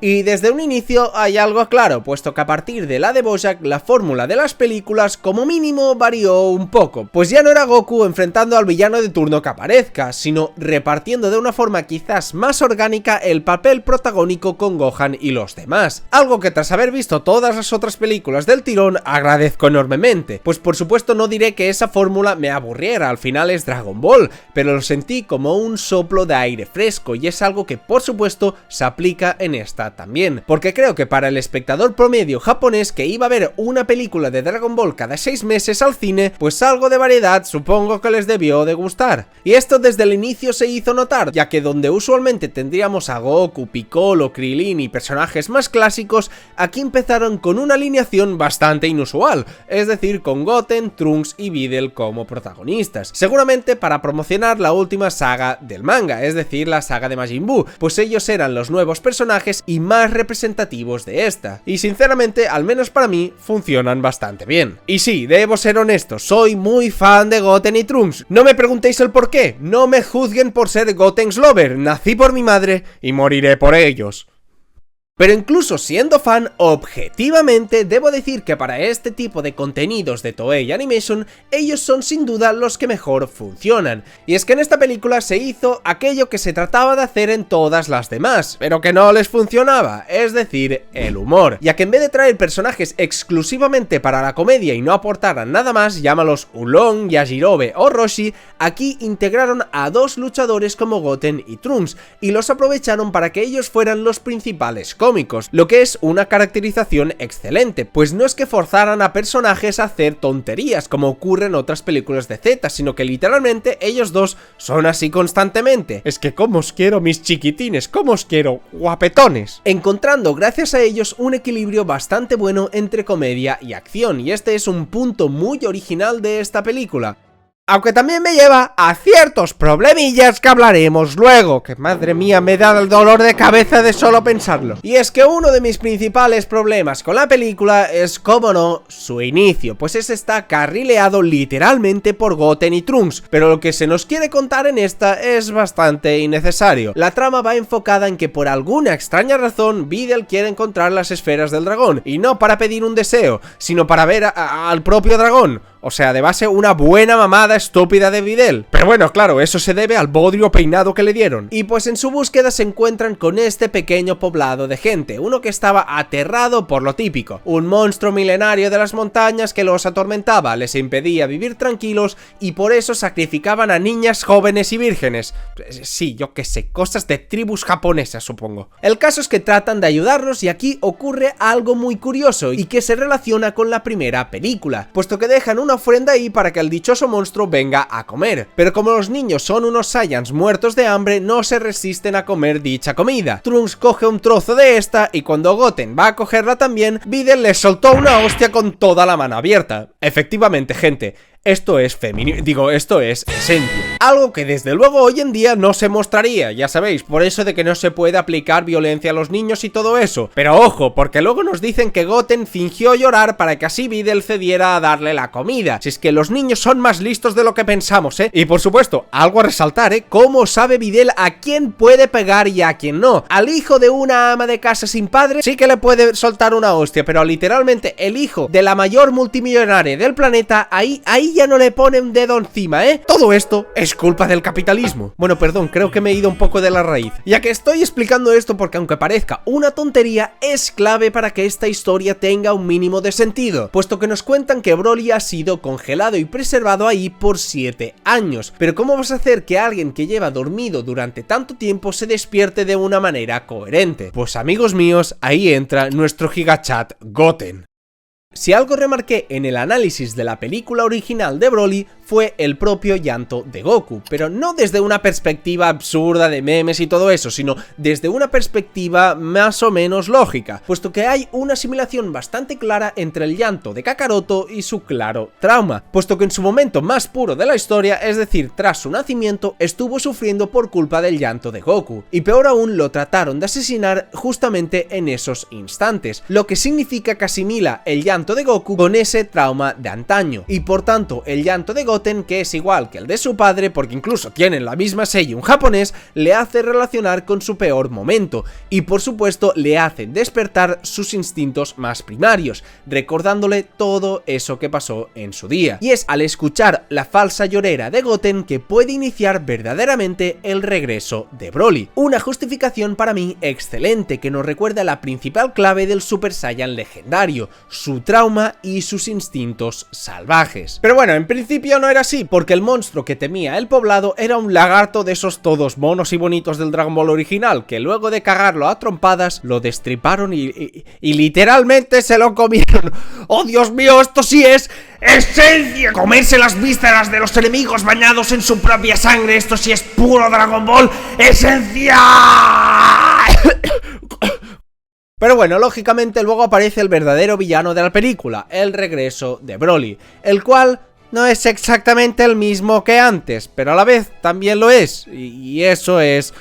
Y desde un inicio hay algo claro, puesto que a partir de la de Bojack, la fórmula de las películas como mínimo varió un poco, pues ya no era Goku enfrentando al villano de turno que aparezca, sino repartiendo de una forma quizás más orgánica el papel protagónico con Gohan y los demás, algo que tras haber visto todas las otras películas del tirón agradezco enormemente, pues por supuesto no diré que esa fórmula me aburriera, al final es Dragon Ball, pero lo sentí como un soplo de aire fresco y es algo que por supuesto se aplica en esta también, porque creo que para el espectador promedio japonés que iba a ver una película de Dragon Ball cada 6 meses al cine, pues algo de variedad supongo que les debió de gustar. Y esto desde el inicio se hizo notar, ya que donde usualmente tendríamos a Goku, Piccolo, Krillin y personajes más clásicos, aquí empezaron con una alineación bastante inusual, es decir, con Goten, Trunks y Videl como protagonistas, seguramente para promocionar la última saga del manga, es decir, la saga de Majin Buu, pues ellos eran los nuevos personajes y más representativos de esta, y sinceramente, al menos para mí, funcionan bastante bien. Y sí, debo ser honesto, soy muy fan de Goten y Trunks, no me preguntéis el por qué, no me juzguen por ser Goten's lover, nací por mi madre y moriré por ellos. Pero incluso siendo fan, objetivamente, debo decir que para este tipo de contenidos de Toei Animation, ellos son sin duda los que mejor funcionan. Y es que en esta película se hizo aquello que se trataba de hacer en todas las demás, pero que no les funcionaba, es decir, el humor. Ya que en vez de traer personajes exclusivamente para la comedia y no aportaran nada más, llámalos Oolong, Yajirobe o Roshi, aquí integraron a dos luchadores como Goten y Trunks, y los aprovecharon para que ellos fueran los principales cómicos, lo que es una caracterización excelente, pues no es que forzaran a personajes a hacer tonterías como ocurre en otras películas de Z, sino que literalmente ellos dos son así constantemente. Es que cómo os quiero mis chiquitines, cómo os quiero guapetones, encontrando gracias a ellos un equilibrio bastante bueno entre comedia y acción, y este es un punto muy original de esta película. Aunque también me lleva a ciertos problemillas que hablaremos luego, que madre mía me da el dolor de cabeza de solo pensarlo. Y es que uno de mis principales problemas con la película es, como no, su inicio, pues ese está carrileado literalmente por Goten y Trunks, pero lo que se nos quiere contar en esta es bastante innecesario. La trama va enfocada en que por alguna extraña razón Videl quiere encontrar las esferas del dragón, y no para pedir un deseo, sino para ver al propio dragón. O sea, de base una buena mamada estúpida de Videl. Pero bueno, claro, eso se debe al bodrio peinado que le dieron. Y pues en su búsqueda se encuentran con este pequeño poblado de gente, uno que estaba aterrado por lo típico, un monstruo milenario de las montañas que los atormentaba, les impedía vivir tranquilos y por eso sacrificaban a niñas jóvenes y vírgenes. Sí, yo qué sé, cosas de tribus japonesas supongo. El caso es que tratan de ayudarlos y aquí ocurre algo muy curioso y que se relaciona con la primera película, puesto que dejan una ofrenda ahí para que el dichoso monstruo venga a comer, pero como los niños son unos Saiyans muertos de hambre, no se resisten a comer dicha comida. Trunks coge un trozo de esta y cuando Goten va a cogerla también, Videl les soltó una hostia con toda la mano abierta. Efectivamente, gente, esto es esto es esencia. Algo que desde luego hoy en día no se mostraría, ya sabéis, por eso de que no se puede aplicar violencia a los niños y todo eso. Pero ojo, porque luego nos dicen que Goten fingió llorar para que así Videl cediera a darle la comida. Si es que los niños son más listos de lo que pensamos, Y por supuesto, algo a resaltar, ¿Cómo sabe Videl a quién puede pegar y a quién no? Al hijo de una ama de casa sin padre sí que le puede soltar una hostia, pero literalmente el hijo de la mayor multimillonaria del planeta, ahí ahí ya no le pone un dedo encima, ¿eh? Todo esto es culpa del capitalismo. Bueno, perdón, creo que me he ido un poco de la raíz. Ya que estoy explicando esto porque aunque parezca una tontería, es clave para que esta historia tenga un mínimo de sentido, puesto que nos cuentan que Broly ha sido congelado y preservado ahí por 7 años. Pero ¿cómo vas a hacer que alguien que lleva dormido durante tanto tiempo se despierte de una manera coherente? Pues amigos míos, ahí entra nuestro gigachat Goten. Si algo remarqué en el análisis de la película original de Broly fue el propio llanto de Goku, pero no desde una perspectiva absurda de memes y todo eso, sino desde una perspectiva más o menos lógica, puesto que hay una asimilación bastante clara entre el llanto de Kakaroto y su claro trauma, puesto que en su momento más puro de la historia, es decir, tras su nacimiento, estuvo sufriendo por culpa del llanto de Goku, y peor aún lo trataron de asesinar justamente en esos instantes, lo que significa que asimila el llanto de Goku con ese trauma de antaño, y por tanto el llanto de Goten, que es igual que el de su padre porque incluso tienen la misma seiyuu en japonés, le hace relacionar con su peor momento, y por supuesto le hace despertar sus instintos más primarios, recordándole todo eso que pasó en su día, y es al escuchar la falsa llorera de Goten que puede iniciar verdaderamente el regreso de Broly, una justificación para mí excelente que nos recuerda la principal clave del Super Saiyan legendario, su trauma y sus instintos salvajes. Pero bueno, en principio no era así, porque el monstruo que temía el poblado era un lagarto de esos todos monos y bonitos del Dragon Ball original, que luego de cagarlo a trompadas, lo destriparon y literalmente se lo comieron. ¡Oh, Dios mío! ¡Esto sí es esencia! Comerse las vísceras de los enemigos bañados en su propia sangre, esto sí es puro Dragon Ball esencia. Pero bueno, lógicamente luego aparece el verdadero villano de la película, el regreso de Broly, el cual no es exactamente el mismo que antes, pero a la vez también lo es, y eso es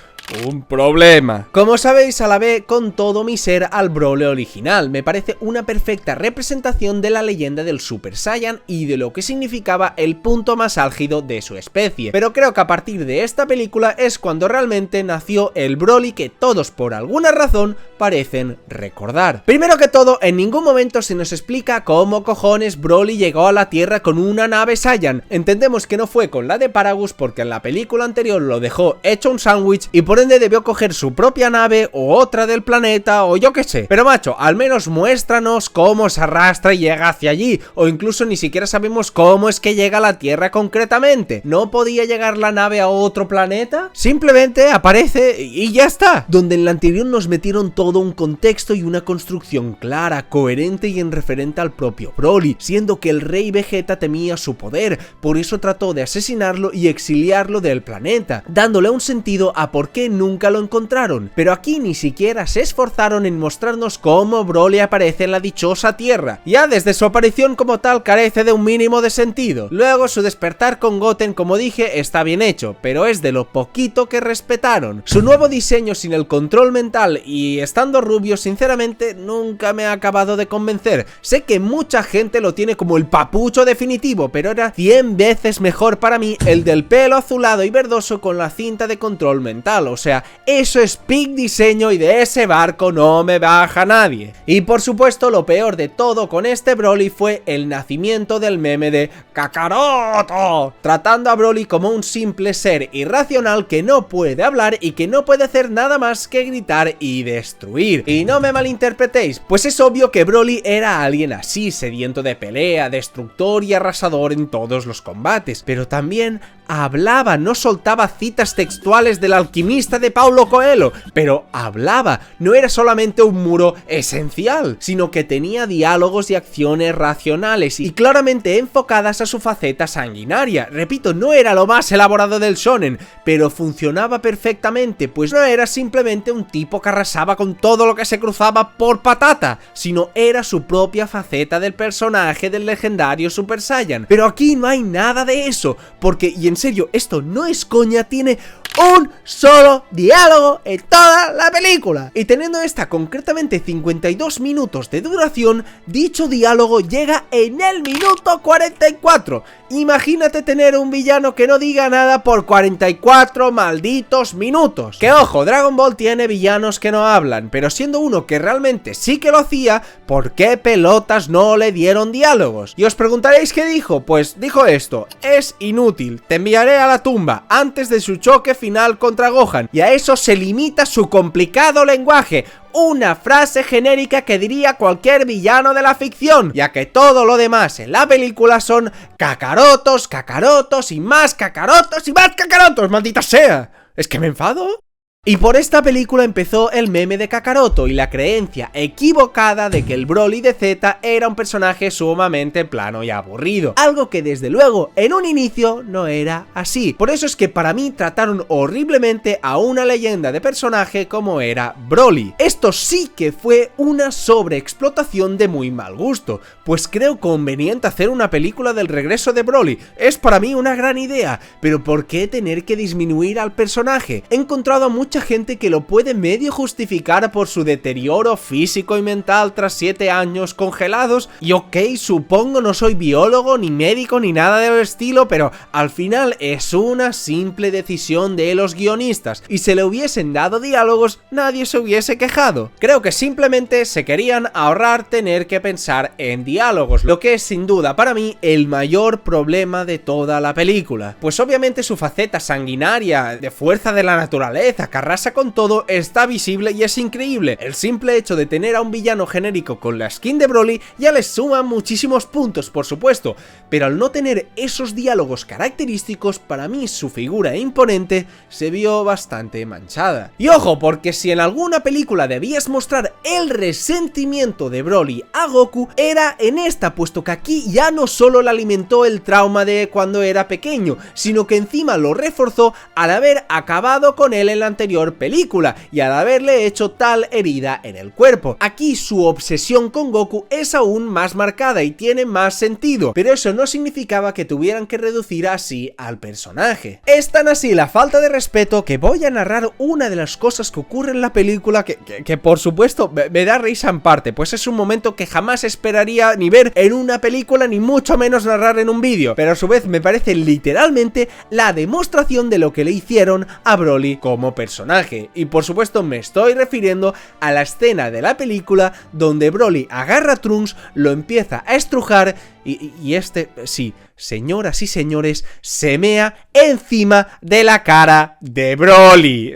un problema. Como sabéis, alabé con todo mi ser al Broly original, me parece una perfecta representación de la leyenda del Super Saiyan y de lo que significaba el punto más álgido de su especie, pero creo que a partir de esta película es cuando realmente nació el Broly que todos por alguna razón parecen recordar. Primero que todo, en ningún momento se nos explica cómo cojones Broly llegó a la Tierra con una nave Saiyan. Entendemos que no fue con la de Paragus porque en la película anterior lo dejó hecho un sándwich y por ende debió coger su propia nave o otra del planeta o yo qué sé. Pero macho, al menos muéstranos cómo se arrastra y llega hacia allí, o incluso ni siquiera sabemos cómo es que llega a la Tierra concretamente. ¿No podía llegar la nave a otro planeta? Simplemente aparece y ya está. Donde en la anterior nos metieron todo un contexto y una construcción clara, coherente y en referente al propio Broly, siendo que el rey Vegeta temía su poder, por eso trató de asesinarlo y exiliarlo del planeta, dándole un sentido a por qué nunca lo encontraron. Pero aquí ni siquiera se esforzaron en mostrarnos cómo Broly aparece en la dichosa Tierra. Ya desde su aparición como tal carece de un mínimo de sentido. Luego su despertar con Goten, como dije, está bien hecho, pero es de lo poquito que respetaron. Su nuevo diseño sin el control mental y estando rubio, sinceramente nunca me ha acabado de convencer. Sé que mucha gente lo tiene como el papucho definitivo, pero era 100 veces mejor para mí el del pelo azulado y verdoso con la cinta de control mental. O sea, eso es peak diseño y de ese barco no me baja nadie. Y por supuesto lo peor de todo con este Broly fue el nacimiento del meme de Kakaroto, tratando a Broly como un simple ser irracional que no puede hablar y que no puede hacer nada más que gritar y destruir. Y no me malinterpretéis, pues es obvio que Broly era alguien así, sediento de pelea, destructor y arrasador en todos los combates, pero también hablaba, no soltaba citas textuales del alquimista de Paulo Coelho, pero hablaba, no era solamente un muro esencial, sino que tenía diálogos y acciones racionales y claramente enfocadas a su faceta sanguinaria. Repito, no era lo más elaborado del shonen, pero funcionaba perfectamente, pues no era simplemente un tipo que arrasaba con todo lo que se cruzaba por patata, sino era su propia faceta del personaje del legendario Super Saiyan. Pero aquí no hay nada de eso, porque, y en serio, esto no es coña, tiene un solo diálogo en toda la película. Y teniendo esta concretamente 52 minutos de duración, dicho diálogo llega en el minuto 44. Imagínate tener un villano que no diga nada por 44 malditos minutos. Que ojo, Dragon Ball tiene villanos que no hablan, pero siendo uno que realmente sí que lo hacía, ¿por qué pelotas no le dieron diálogos? Y os preguntaréis qué dijo. Pues dijo esto: es inútil, te enviaré a la tumba antes de su choque final contra Gohan. Y a eso se limita su complicado lenguaje. Una frase genérica que diría cualquier villano de la ficción, ya que todo lo demás en la película son Kakarotos, Kakarotos y más Kakarotos y más Kakarotos, maldita sea. ¿Es que me enfado? Y por esta película empezó el meme de Kakaroto y la creencia equivocada de que el Broly de Z era un personaje sumamente plano y aburrido, algo que desde luego en un inicio no era así. Por eso es que para mí trataron horriblemente a una leyenda de personaje como era Broly. Esto sí que fue una sobreexplotación de muy mal gusto, pues creo conveniente hacer una película del regreso de Broly. Es para mí una gran idea, pero ¿por qué tener que disminuir al personaje? He encontrado a mucha gente que lo puede medio justificar por su deterioro físico y mental tras 7 años congelados, y ok, supongo, no soy biólogo ni médico ni nada del estilo, pero al final es una simple decisión de los guionistas, y si le hubiesen dado diálogos nadie se hubiese quejado. Creo que simplemente se querían ahorrar tener que pensar en diálogos, lo que es sin duda para mí el mayor problema de toda la película, pues obviamente su faceta sanguinaria de fuerza de la naturaleza que arrasa con todo está visible y es increíble. El simple hecho de tener a un villano genérico con la skin de Broly ya le suma muchísimos puntos, por supuesto, pero al no tener esos diálogos característicos, para mí su figura imponente se vio bastante manchada. Y ojo, porque si en alguna película debías mostrar el resentimiento de Broly a Goku, era en esta, puesto que aquí ya no solo le alimentó el trauma de cuando era pequeño, sino que encima lo reforzó al haber acabado con él en la anterior película y al haberle hecho tal herida en el cuerpo. Aquí su obsesión con Goku es aún más marcada y tiene más sentido, pero eso no significaba que tuvieran que reducir así al personaje. Es tan así la falta de respeto que voy a narrar una de las cosas que ocurre en la película que por supuesto me da risa en parte, pues es un momento que jamás esperaría ni ver en una película, ni mucho menos narrar en un vídeo, pero a su vez me parece literalmente la demostración de lo que le hicieron a Broly como personaje. Y por supuesto me estoy refiriendo a la escena de la película donde Broly agarra a Trunks, lo empieza a estrujar y este, sí, señoras y señores, se mea encima de la cara de Broly.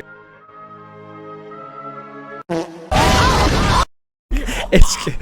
Es que,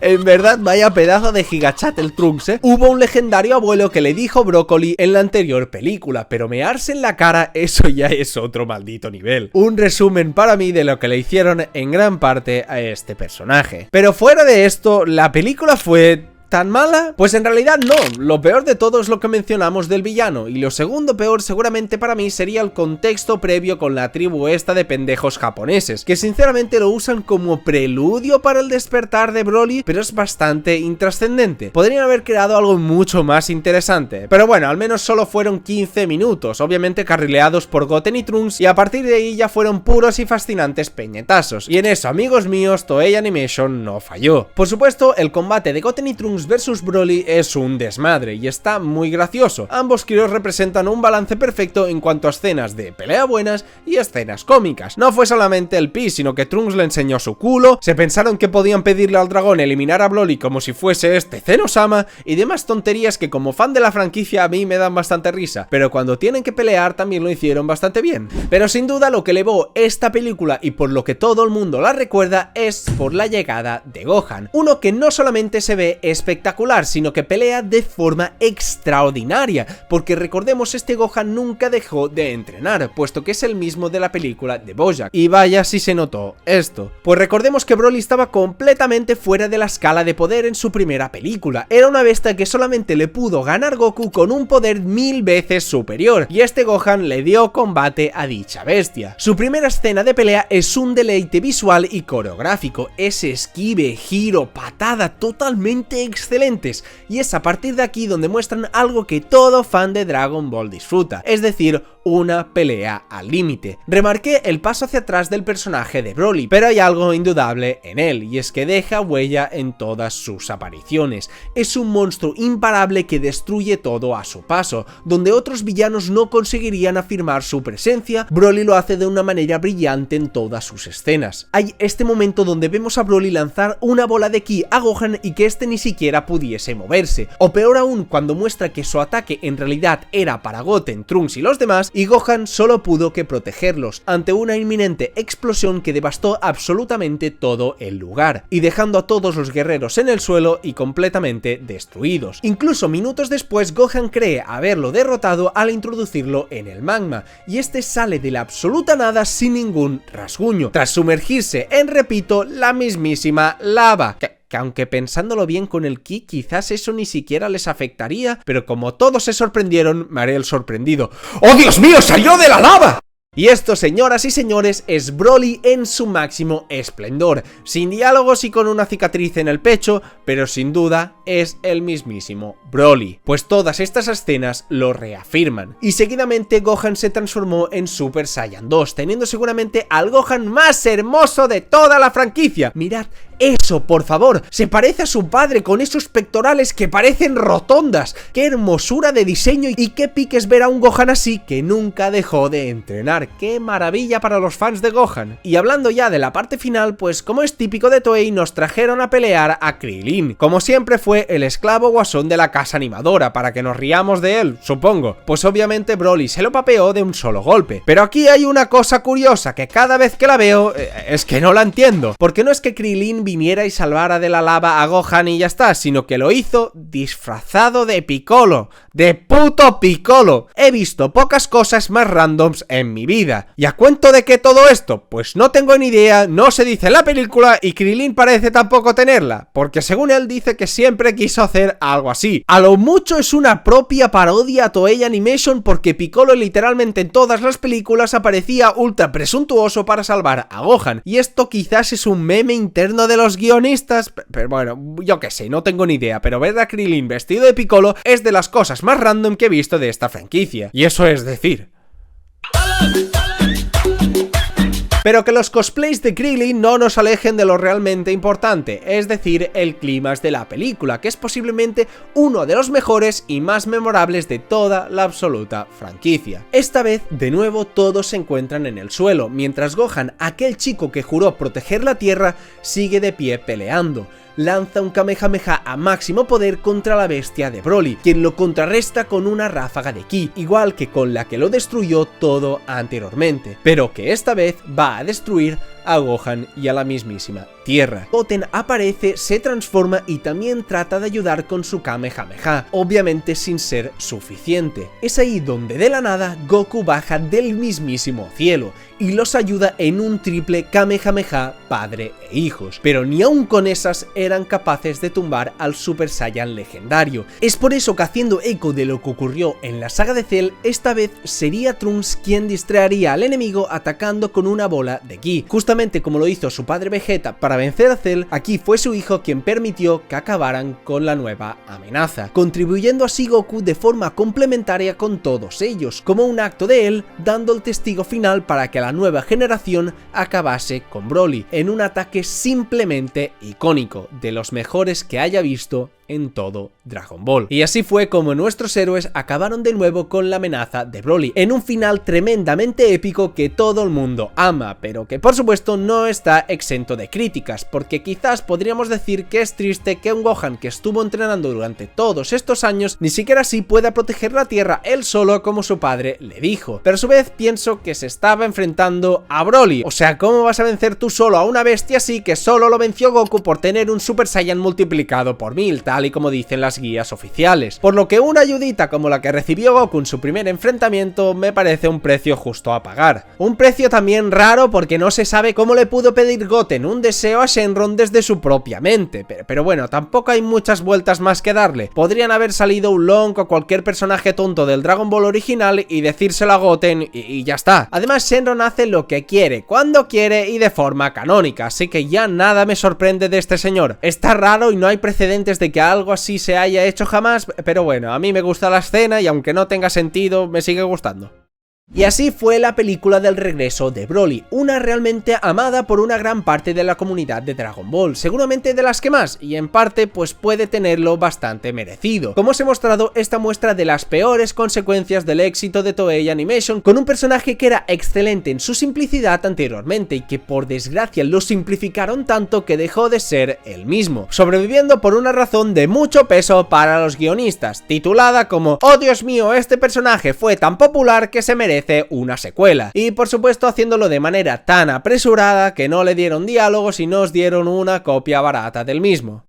en verdad, vaya pedazo de gigachat el Trunks, ¿eh? Hubo un legendario abuelo que le dijo brócoli en la anterior película, pero mearse en la cara, eso ya es otro maldito nivel. Un resumen para mí de lo que le hicieron en gran parte a este personaje. Pero fuera de esto, la película fue ¿tan mala? Pues en realidad no, lo peor de todo es lo que mencionamos del villano, y lo segundo peor seguramente para mí sería el contexto previo con la tribu esta de pendejos japoneses, que sinceramente lo usan como preludio para el despertar de Broly, pero es bastante intrascendente. Podrían haber creado algo mucho más interesante, pero bueno, al menos solo fueron 15 minutos, obviamente carrileados por Goten y Trunks, y a partir de ahí ya fueron puros y fascinantes peñetazos, y en eso, amigos míos, Toei Animation no falló. Por supuesto, el combate de Goten y Trunks versus Broly es un desmadre y está muy gracioso. Ambos críos representan un balance perfecto en cuanto a escenas de pelea buenas y escenas cómicas. No fue solamente el pi, sino que Trunks le enseñó su culo, se pensaron que podían pedirle al dragón eliminar a Broly como si fuese este Zeno-sama y demás tonterías que como fan de la franquicia a mí me dan bastante risa, pero cuando tienen que pelear también lo hicieron bastante bien. Pero sin duda lo que elevó esta película y por lo que todo el mundo la recuerda es por la llegada de Gohan, uno que no solamente se ve espectacular, sino que pelea de forma extraordinaria, porque recordemos, este Gohan nunca dejó de entrenar, puesto que es el mismo de la película de Bojack, y vaya si se notó esto. Pues recordemos que Broly estaba completamente fuera de la escala de poder en su primera película, era una bestia que solamente le pudo ganar Goku con un poder 1000 veces superior, y este Gohan le dio combate a dicha bestia. Su primera escena de pelea es un deleite visual y coreográfico, ese esquive, giro, patada totalmente excelentes, y es a partir de aquí donde muestran algo que todo fan de Dragon Ball disfruta, es decir, una pelea al límite. Remarqué el paso hacia atrás del personaje de Broly, pero hay algo indudable en él, y es que deja huella en todas sus apariciones. Es un monstruo imparable que destruye todo a su paso. Donde otros villanos no conseguirían afirmar su presencia, Broly lo hace de una manera brillante en todas sus escenas. Hay este momento donde vemos a Broly lanzar una bola de ki a Gohan y que este ni siquiera pudiese moverse, o peor aún cuando muestra que su ataque en realidad era para Goten, Trunks y los demás, y Gohan solo pudo que protegerlos ante una inminente explosión que devastó absolutamente todo el lugar, y dejando a todos los guerreros en el suelo y completamente destruidos. Incluso minutos después Gohan cree haberlo derrotado al introducirlo en el magma, y este sale de la absoluta nada sin ningún rasguño, tras sumergirse en, repito, la mismísima lava, que aunque pensándolo bien con el ki quizás eso ni siquiera les afectaría, pero como todos se sorprendieron, me haré el sorprendido. ¡Oh, Dios mío! ¡Salió de la lava! Y esto, señoras y señores, es Broly en su máximo esplendor, sin diálogos y con una cicatriz en el pecho, pero sin duda es el mismísimo Broly, pues todas estas escenas lo reafirman. Y seguidamente Gohan se transformó en Super Saiyan 2, teniendo seguramente al Gohan más hermoso de toda la franquicia. Mirad eso, por favor, se parece a su padre con esos pectorales que parecen rotondas. ¡Qué hermosura de diseño y qué piques ver a un Gohan así que nunca dejó de entrenar! ¡Qué maravilla para los fans de Gohan! Y hablando ya de la parte final, pues como es típico de Toei, nos trajeron a pelear a Krillin. Como siempre fue el esclavo guasón de la casa animadora, para que nos riamos de él, supongo. Pues obviamente Broly se lo papeó de un solo golpe. Pero aquí hay una cosa curiosa que cada vez que la veo, es que no la entiendo. Porque no es que Krillin viniera y salvara de la lava a Gohan y ya está, sino que lo hizo disfrazado de Piccolo. ¡De puto Piccolo! He visto pocas cosas más randoms en mi vida. ¿Y a cuento de qué todo esto? Pues no tengo ni idea, no se dice en la película y Krillin parece tampoco tenerla, porque según él dice que siempre quiso hacer algo así. A lo mucho es una propia parodia a Toei Animation, porque Piccolo literalmente en todas las películas aparecía ultra presuntuoso para salvar a Gohan, y esto quizás es un meme interno de los guionistas, pero bueno, yo qué sé, no tengo ni idea, pero ver a Krillin vestido de Piccolo es de las cosas más random que he visto de esta franquicia, y eso es decir. Pero que los cosplays de Krillin no nos alejen de lo realmente importante, es decir, el clímax de la película, que es posiblemente uno de los mejores y más memorables de toda la absoluta franquicia. Esta vez, de nuevo, todos se encuentran en el suelo, mientras Gohan, aquel chico que juró proteger la Tierra, sigue de pie peleando. Lanza un Kamehameha a máximo poder contra la bestia de Broly, quien lo contrarresta con una ráfaga de ki, igual que con la que lo destruyó todo anteriormente, pero que esta vez va a destruir a Gohan y a la mismísima Tierra. Goten aparece, se transforma y también trata de ayudar con su Kamehameha, obviamente sin ser suficiente. Es ahí donde de la nada Goku baja del mismísimo cielo y los ayuda en un triple Kamehameha padre e hijos, pero ni aun con esas eran capaces de tumbar al Super Saiyan legendario. Es por eso que, haciendo eco de lo que ocurrió en la saga de Cell, esta vez sería Trunks quien distraería al enemigo atacando con una bola de ki. Justamente como lo hizo su padre Vegeta para vencer a Cell, aquí fue su hijo quien permitió que acabaran con la nueva amenaza, contribuyendo así Goku de forma complementaria con todos ellos, como un acto de él dando el testigo final para que la nueva generación acabase con Broly, en un ataque simplemente icónico, de los mejores que haya visto en todo Dragon Ball. Y así fue como nuestros héroes acabaron de nuevo con la amenaza de Broly, en un final tremendamente épico que todo el mundo ama, pero que por supuesto no está exento de críticas, porque quizás podríamos decir que es triste que un Gohan que estuvo entrenando durante todos estos años ni siquiera así pueda proteger la Tierra él solo como su padre le dijo, pero a su vez pienso que se estaba enfrentando a Broly, o sea, ¿cómo vas a vencer tú solo a una bestia así que solo lo venció Goku por tener un Super Saiyan multiplicado por 1000, tal y como dicen las guías oficiales? Por lo que una ayudita como la que recibió Goku en su primer enfrentamiento me parece un precio justo a pagar. Un precio también raro porque no se sabe cómo le pudo pedir Goten un deseo a Shenron desde su propia mente, pero bueno, tampoco hay muchas vueltas más que darle. Podrían haber salido un Long o cualquier personaje tonto del Dragon Ball original y decírselo a Goten y ya está. Además, Shenron hace lo que quiere, cuando quiere y de forma canónica, así que ya nada me sorprende de este señor. Está raro y no hay precedentes de que algo así se haya hecho jamás, pero bueno, a mí me gusta la escena y aunque no tenga sentido, me sigue gustando. Y así fue la película del regreso de Broly, una realmente amada por una gran parte de la comunidad de Dragon Ball, seguramente de las que más, y en parte pues puede tenerlo bastante merecido. Como os he mostrado, esta muestra de las peores consecuencias del éxito de Toei Animation, con un personaje que era excelente en su simplicidad anteriormente y que por desgracia lo simplificaron tanto que dejó de ser el mismo, sobreviviendo por una razón de mucho peso para los guionistas, titulada como "Oh Dios mío, este personaje fue tan popular que se merece una secuela", y por supuesto haciéndolo de manera tan apresurada que no le dieron diálogos y nos dieron una copia barata del mismo.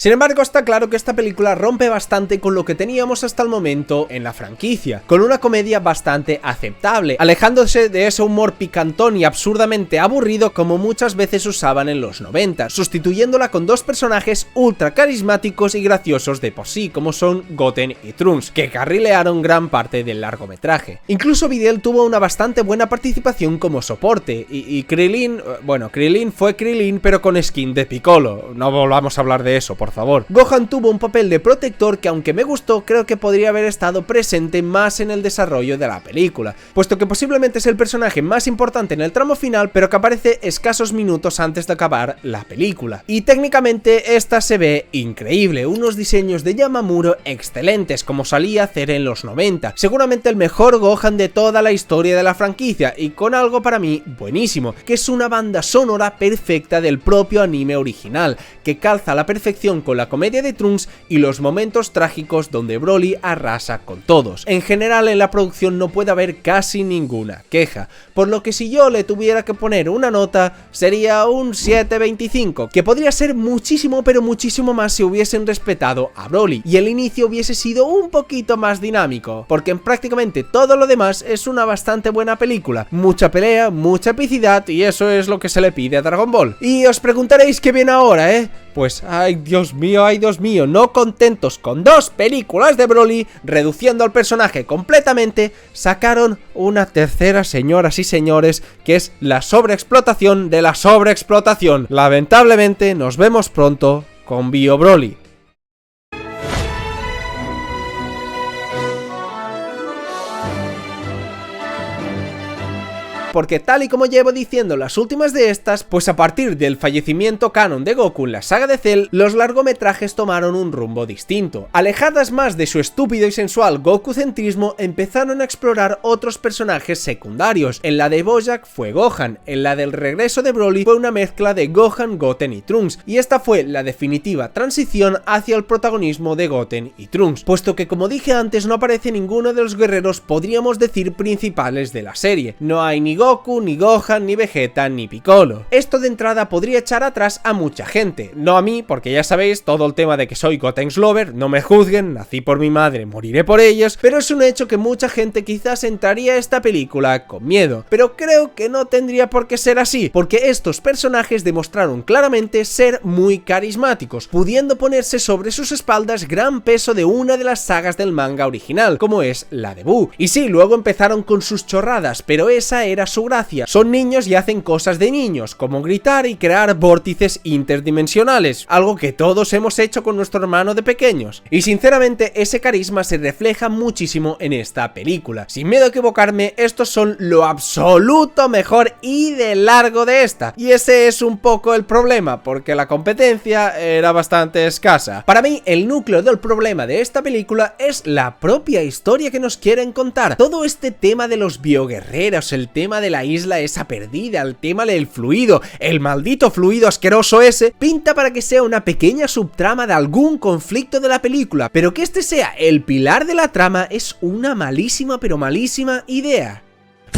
Sin embargo, está claro que esta película rompe bastante con lo que teníamos hasta el momento en la franquicia, con una comedia bastante aceptable, alejándose de ese humor picantón y absurdamente aburrido como muchas veces usaban en los 90, sustituyéndola con dos personajes ultra carismáticos y graciosos de por sí, como son Goten y Trunks, que carrilearon gran parte del largometraje. Incluso Videl tuvo una bastante buena participación como soporte, y Krillin, bueno, Krillin fue Krillin pero con skin de Piccolo, no volvamos a hablar de eso, por favor. Gohan tuvo un papel de protector que, aunque me gustó, creo que podría haber estado presente más en el desarrollo de la película, puesto que posiblemente es el personaje más importante en el tramo final, pero que aparece escasos minutos antes de acabar la película. Y técnicamente esta se ve increíble, unos diseños de Yamamuro excelentes, como solía hacer en los 90, seguramente el mejor Gohan de toda la historia de la franquicia, y con algo para mí buenísimo, que es una banda sonora perfecta del propio anime original, que calza a la perfección con la comedia de Trunks y los momentos trágicos donde Broly arrasa con todos. En general, en la producción no puede haber casi ninguna queja, por lo que si yo le tuviera que poner una nota sería un 7.25, que podría ser muchísimo pero muchísimo más si hubiesen respetado a Broly y el inicio hubiese sido un poquito más dinámico, porque en prácticamente todo lo demás es una bastante buena película, mucha pelea, mucha epicidad, y eso es lo que se le pide a Dragon Ball. Y os preguntaréis qué viene ahora, pues ay Dios mío, no contentos con dos películas de Broly, reduciendo al personaje completamente, sacaron una tercera, señoras y señores, que es la sobreexplotación de la sobreexplotación. Lamentablemente nos vemos pronto con Bio Broly. Porque tal y como llevo diciendo las últimas de estas, pues a partir del fallecimiento canon de Goku en la saga de Cell, los largometrajes tomaron un rumbo distinto. Alejadas más de su estúpido y sensual Goku-centrismo, empezaron a explorar otros personajes secundarios. En la de Bojack fue Gohan, en la del regreso de Broly fue una mezcla de Gohan, Goten y Trunks, y esta fue la definitiva transición hacia el protagonismo de Goten y Trunks, puesto que, como dije antes, no aparece ninguno de los guerreros, podríamos decir, principales de la serie. No hay ni Goku, ni Gohan, ni Vegeta, ni Piccolo. Esto de entrada podría echar atrás a mucha gente, no a mí, porque ya sabéis todo el tema de que soy Gotenks Lover, no me juzguen, nací por mi madre, moriré por ellos, pero es un hecho que mucha gente quizás entraría a esta película con miedo, pero creo que no tendría por qué ser así, porque estos personajes demostraron claramente ser muy carismáticos, pudiendo ponerse sobre sus espaldas gran peso de una de las sagas del manga original, como es la de Buu. Y sí, luego empezaron con sus chorradas, pero esa era su gracia. Son niños y hacen cosas de niños, como gritar y crear vórtices interdimensionales, algo que todos hemos hecho con nuestro hermano de pequeños. Y sinceramente ese carisma se refleja muchísimo en esta película. Sin miedo a equivocarme, estos son lo absoluto mejor y de largo de esta. Y ese es un poco el problema, porque la competencia era bastante escasa. Para mí, el núcleo del problema de esta película es la propia historia que nos quieren contar. Todo este tema de los bioguerreros, el tema de la isla esa perdida, el tema del fluido, el maldito fluido asqueroso ese, pinta para que sea una pequeña subtrama de algún conflicto de la película, pero que este sea el pilar de la trama es una malísima pero malísima idea.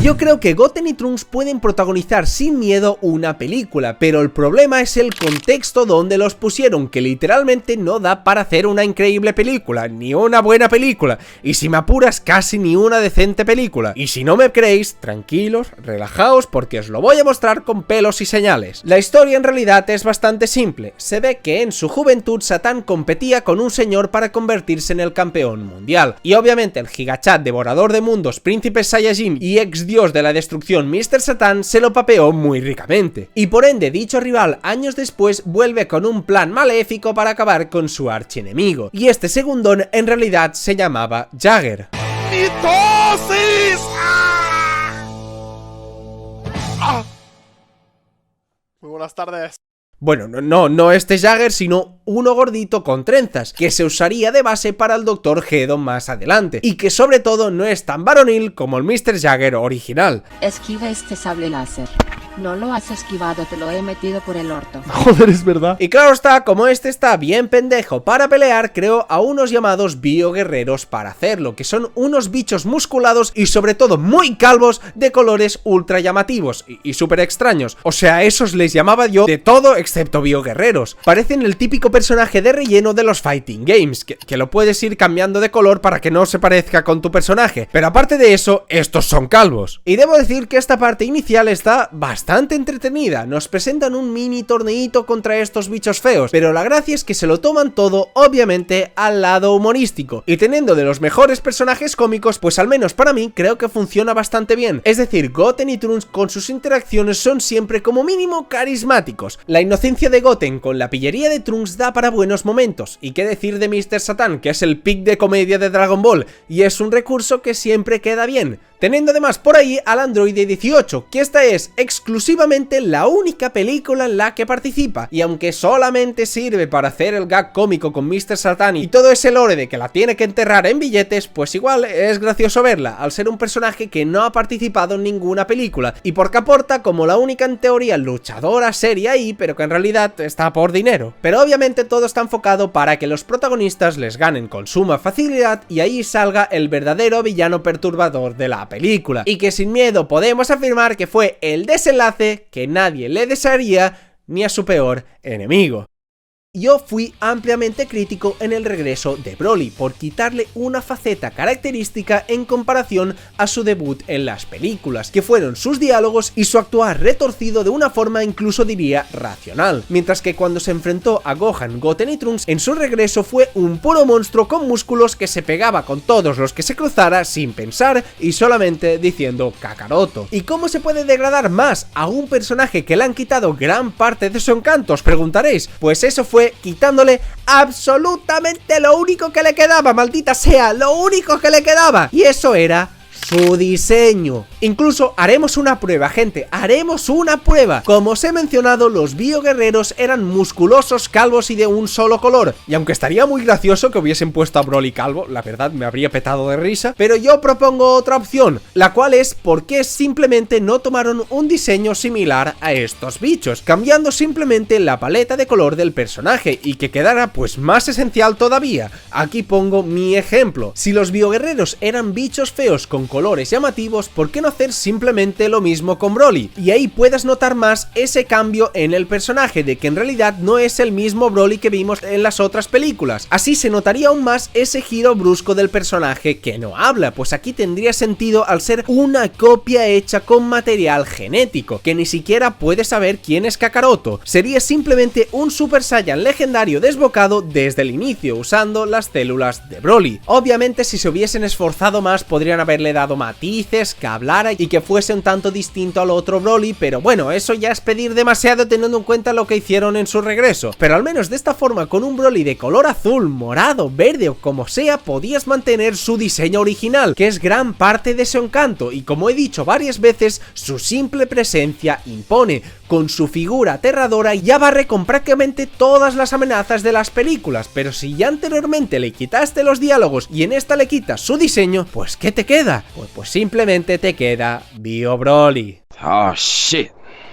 Yo creo que Goten y Trunks pueden protagonizar sin miedo una película, pero el problema es el contexto donde los pusieron, que literalmente no da para hacer una increíble película, ni una buena película, y si me apuras casi ni una decente película. Y si no me creéis, tranquilos, relajaos, porque os lo voy a mostrar con pelos y señales. La historia en realidad es bastante simple. Se ve que en su juventud Satán competía con un señor para convertirse en el campeón mundial, y obviamente el gigachat devorador de mundos, príncipe Saiyajin y ex dios de la destrucción Mr. Satan se lo papeó muy ricamente, y por ende dicho rival años después vuelve con un plan maléfico para acabar con su archienemigo, y este segundón en realidad se llamaba Jagger. ¡Mitosis! ¡Ah! buenas tardes. Bueno, no este Jagger, sino uno gordito con trenzas, que se usaría de base para el Dr. Geddon más adelante, y que sobre todo no es tan varonil como el Mr. Jagger original. Esquiva este sable láser. No lo has esquivado, te lo he metido por el orto. Joder, es verdad. Y claro está, como este está bien pendejo para pelear, creó a unos llamados bioguerreros para hacerlo, que son unos bichos musculados y sobre todo muy calvos de colores ultra llamativos y súper extraños. O sea, esos les llamaba yo de todo excepto bioguerreros. Parecen el típico personaje de relleno de los fighting games, que lo puedes ir cambiando de color para que no se parezca con tu personaje. Pero aparte de eso, estos son calvos. Y debo decir que esta parte inicial está bastante entretenida. Nos presentan un mini torneito contra estos bichos feos, pero la gracia es que se lo toman todo, obviamente, al lado humorístico. Y teniendo de los mejores personajes cómicos, pues al menos para mí creo que funciona bastante bien. Es decir, Goten y Trunks con sus interacciones son siempre como mínimo carismáticos. La inocencia de Goten con la pillería de Trunks da para buenos momentos. Y qué decir de Mr. Satan, que es el pic de comedia de Dragon Ball, y es un recurso que siempre queda bien. Teniendo además por ahí al Androide 18, que esta es exclusivamente la única película en la que participa, y aunque solamente sirve para hacer el gag cómico con Mr. Satan y todo ese lore de que la tiene que enterrar en billetes, pues igual es gracioso verla, al ser un personaje que no ha participado en ninguna película, y porque aporta como la única en teoría luchadora seria ahí, pero que en realidad está por dinero. Pero obviamente todo está enfocado para que los protagonistas les ganen con suma facilidad y ahí salga el verdadero villano perturbador de la película, y que sin miedo podemos afirmar que fue el desenlace que nadie le desearía ni a su peor enemigo. Yo fui ampliamente crítico en el regreso de Broly por quitarle una faceta característica en comparación a su debut en las películas, que fueron sus diálogos y su actuar retorcido de una forma incluso diría racional, mientras que cuando se enfrentó a Gohan, Goten y Trunks en su regreso fue un puro monstruo con músculos que se pegaba con todos los que se cruzara sin pensar y solamente diciendo Kakaroto. ¿Y cómo se puede degradar más a un personaje que le han quitado gran parte de su encanto? Os preguntaréis. Pues eso fue quitándole absolutamente lo único que le quedaba, maldita sea, lo único que le quedaba, y eso era su diseño. Incluso haremos una prueba, gente, haremos una prueba. Como os he mencionado, los bioguerreros eran musculosos, calvos y de un solo color, y aunque estaría muy gracioso que hubiesen puesto a Broly calvo, la verdad me habría petado de risa, pero yo propongo otra opción, la cual es por qué simplemente no tomaron un diseño similar a estos bichos, cambiando simplemente la paleta de color del personaje y que quedara pues más esencial todavía. Aquí pongo mi ejemplo. Si los bioguerreros eran bichos feos con colores llamativos, ¿por qué no hacer simplemente lo mismo con Broly? Y ahí puedas notar más ese cambio en el personaje, de que en realidad no es el mismo Broly que vimos en las otras películas. Así se notaría aún más ese giro brusco del personaje que no habla, pues aquí tendría sentido al ser una copia hecha con material genético, que ni siquiera puede saber quién es Kakaroto. Sería simplemente un Super Saiyan legendario desbocado desde el inicio, usando las células de Broly. Obviamente si se hubiesen esforzado más podrían haberle dado matices, que hablara y que fuese un tanto distinto al otro Broly, pero bueno, eso ya es pedir demasiado teniendo en cuenta lo que hicieron en su regreso. Pero al menos de esta forma, con un Broly de color azul, morado, verde o como sea, podías mantener su diseño original, que es gran parte de su encanto, y como he dicho varias veces, su simple presencia impone. Con su figura aterradora ya barre con prácticamente todas las amenazas de las películas, pero si ya anteriormente le quitaste los diálogos y en esta le quitas su diseño, pues ¿qué te queda? Pues simplemente te queda Bio Broly. Oh shit,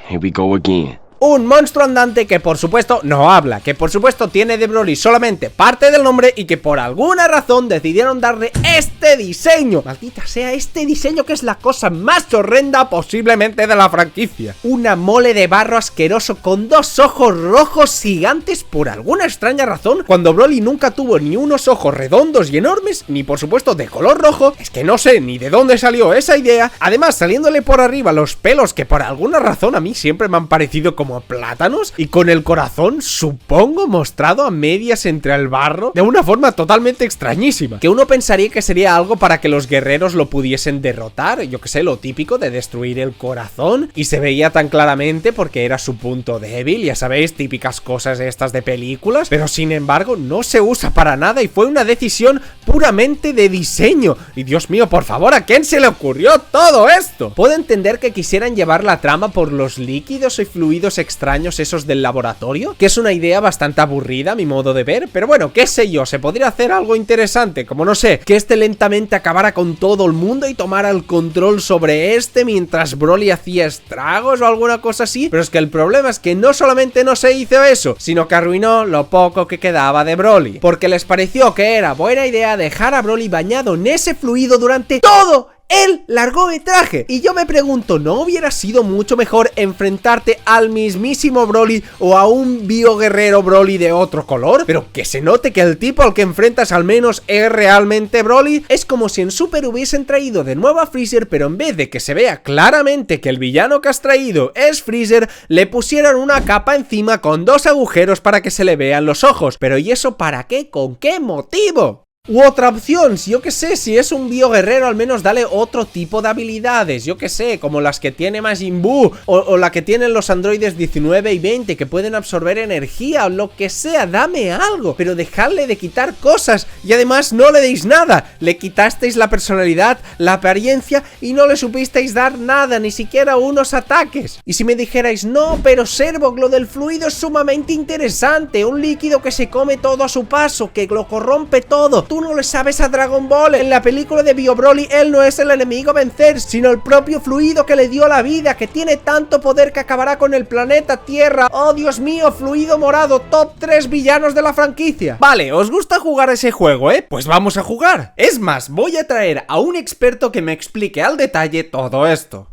here we go again. Un monstruo andante que por supuesto no habla, que por supuesto tiene de Broly solamente parte del nombre y que por alguna razón decidieron darle este diseño. Maldita sea, este diseño que es la cosa más horrenda posiblemente de la franquicia. Una mole de barro asqueroso con dos ojos rojos gigantes por alguna extraña razón, cuando Broly nunca tuvo ni unos ojos redondos y enormes, ni por supuesto de color rojo. Es que no sé ni de dónde salió esa idea. Además, saliéndole por arriba los pelos que por alguna razón a mí siempre me han parecido como plátanos, y con el corazón supongo mostrado a medias entre el barro de una forma totalmente extrañísima, que uno pensaría que sería algo para que los guerreros lo pudiesen derrotar, yo que sé, lo típico de destruir el corazón, y se veía tan claramente porque era su punto débil, ya sabéis, típicas cosas estas de películas, pero sin embargo no se usa para nada y fue una decisión puramente de diseño. Y Dios mío, por favor, ¿a quién se le ocurrió todo esto? Puedo entender que quisieran llevar la trama por los líquidos y fluidos bichos extraños esos del laboratorio, que es una idea bastante aburrida a mi modo de ver, pero bueno, qué sé yo, se podría hacer algo interesante, como no sé, que este lentamente acabara con todo el mundo y tomara el control sobre este mientras Broly hacía estragos o alguna cosa así. Pero es que el problema es que no solamente no se hizo eso, sino que arruinó lo poco que quedaba de Broly, porque les pareció que era buena idea dejar a Broly bañado en ese fluido durante todo el largometraje. Y yo me pregunto, ¿no hubiera sido mucho mejor enfrentarte al mismísimo Broly o a un bioguerrero Broly de otro color? Pero que se note que el tipo al que enfrentas al menos es realmente Broly. Es como si en Super hubiesen traído de nuevo a Freezer, pero en vez de que se vea claramente que el villano que has traído es Freezer, le pusieron una capa encima con dos agujeros para que se le vean los ojos. Pero ¿y eso para qué? ¿Con qué motivo? U otra opción, si yo que sé, si es un bioguerrero, al menos dale otro tipo de habilidades, yo que sé, como las que tiene Majin Buu, o la que tienen los androides 19 y 20, que pueden absorber energía, o lo que sea, dame algo, pero dejadle de quitar cosas, y además no le deis nada, le quitasteis la personalidad, la apariencia, y no le supisteis dar nada, ni siquiera unos ataques. Y si me dijerais, no, pero Servok, lo del fluido es sumamente interesante, un líquido que se come todo a su paso, que lo corrompe todo. Tú no le sabes a Dragon Ball. En la película de Bio Broly, él no es el enemigo a vencer, sino el propio fluido que le dio la vida, que tiene tanto poder que acabará con el planeta Tierra. Oh, Dios mío, fluido morado, top 3 villanos de la franquicia. Vale, ¿os gusta jugar ese juego, Pues vamos a jugar. Es más, voy a traer a un experto que me explique al detalle todo esto.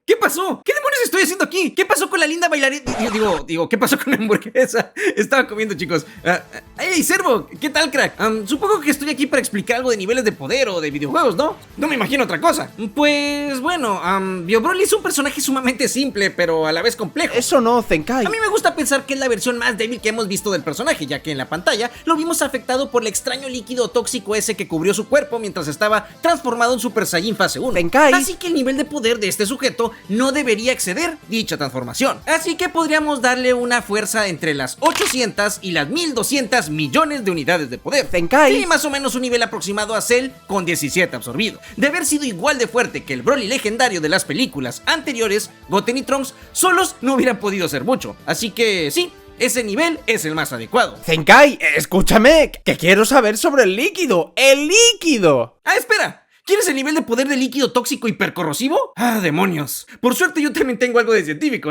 ¿Qué pasó? ¿Qué demonios estoy haciendo aquí? ¿Qué pasó con la linda bailarina? Digo, ¿qué pasó con la hamburguesa? Estaba comiendo, chicos. ¡Hey, Servo! ¿Qué tal, crack? Supongo que estoy aquí para explicar algo de niveles de poder o de videojuegos, ¿no? No me imagino otra cosa. Pues, bueno, Bio Broly es un personaje sumamente simple, pero a la vez complejo. Eso no, Zenkai. A mí me gusta pensar que es la versión más débil que hemos visto del personaje, ya que en la pantalla lo vimos afectado por el extraño líquido tóxico ese que cubrió su cuerpo mientras estaba transformado en Super Saiyan fase 1. Zenkai. Así que el nivel de poder de este sujeto no debería exceder dicha transformación. Así que podríamos darle una fuerza entre las 800 y las 1200 millones de unidades de poder. Zenkai. Sí, más o menos un nivel aproximado a Cell con 17 absorbido. De haber sido igual de fuerte que el Broly legendario de las películas anteriores, Goten y Trunks solos no hubieran podido hacer mucho. Así que sí, ese nivel es el más adecuado. Zenkai, escúchame, que quiero saber sobre el líquido. ¡El líquido! ¡Ah, espera! ¿Quieres el nivel de poder de líquido tóxico hipercorrosivo? ¡Ah, demonios! Por suerte yo también tengo algo de científico,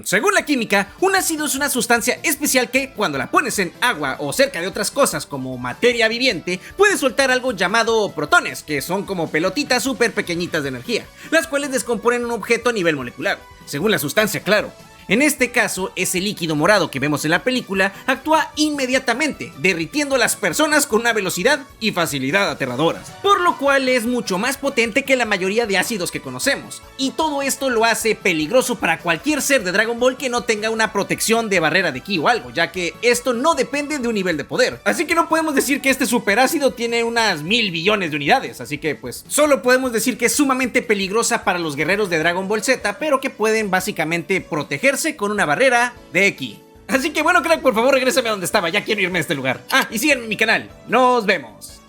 Según la química, un ácido es una sustancia especial que, cuando la pones en agua o cerca de otras cosas como materia viviente, puede soltar algo llamado protones, que son como pelotitas súper pequeñitas de energía, las cuales descomponen un objeto a nivel molecular. Según la sustancia, claro. En este caso, ese líquido morado que vemos en la película actúa inmediatamente, derritiendo a las personas con una velocidad y facilidad aterradoras, por lo cual es mucho más potente que la mayoría de ácidos que conocemos, y todo esto lo hace peligroso para cualquier ser de Dragon Ball que no tenga una protección de barrera de ki o algo, ya que esto no depende de un nivel de poder, así que no podemos decir que este superácido tiene unas 1000 billones de unidades, así que pues solo podemos decir que es sumamente peligrosa para los guerreros de Dragon Ball Z, pero que pueden básicamente protegerse con una barrera de ki. Así que bueno, crack, por favor regrésame a donde estaba, ya quiero irme a este lugar. Y síganme en mi canal, nos vemos.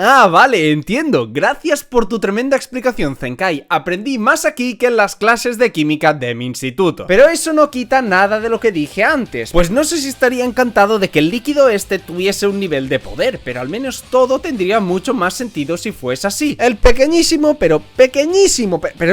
Ah, vale, entiendo. Gracias por tu tremenda explicación, Zenkai. Aprendí más aquí que en las clases de química de mi instituto. Pero eso no quita nada de lo que dije antes. Pues no sé si estaría encantado de que el líquido este tuviese un nivel de poder, pero al menos todo tendría mucho más sentido si fuese así. El pequeñísimo, pero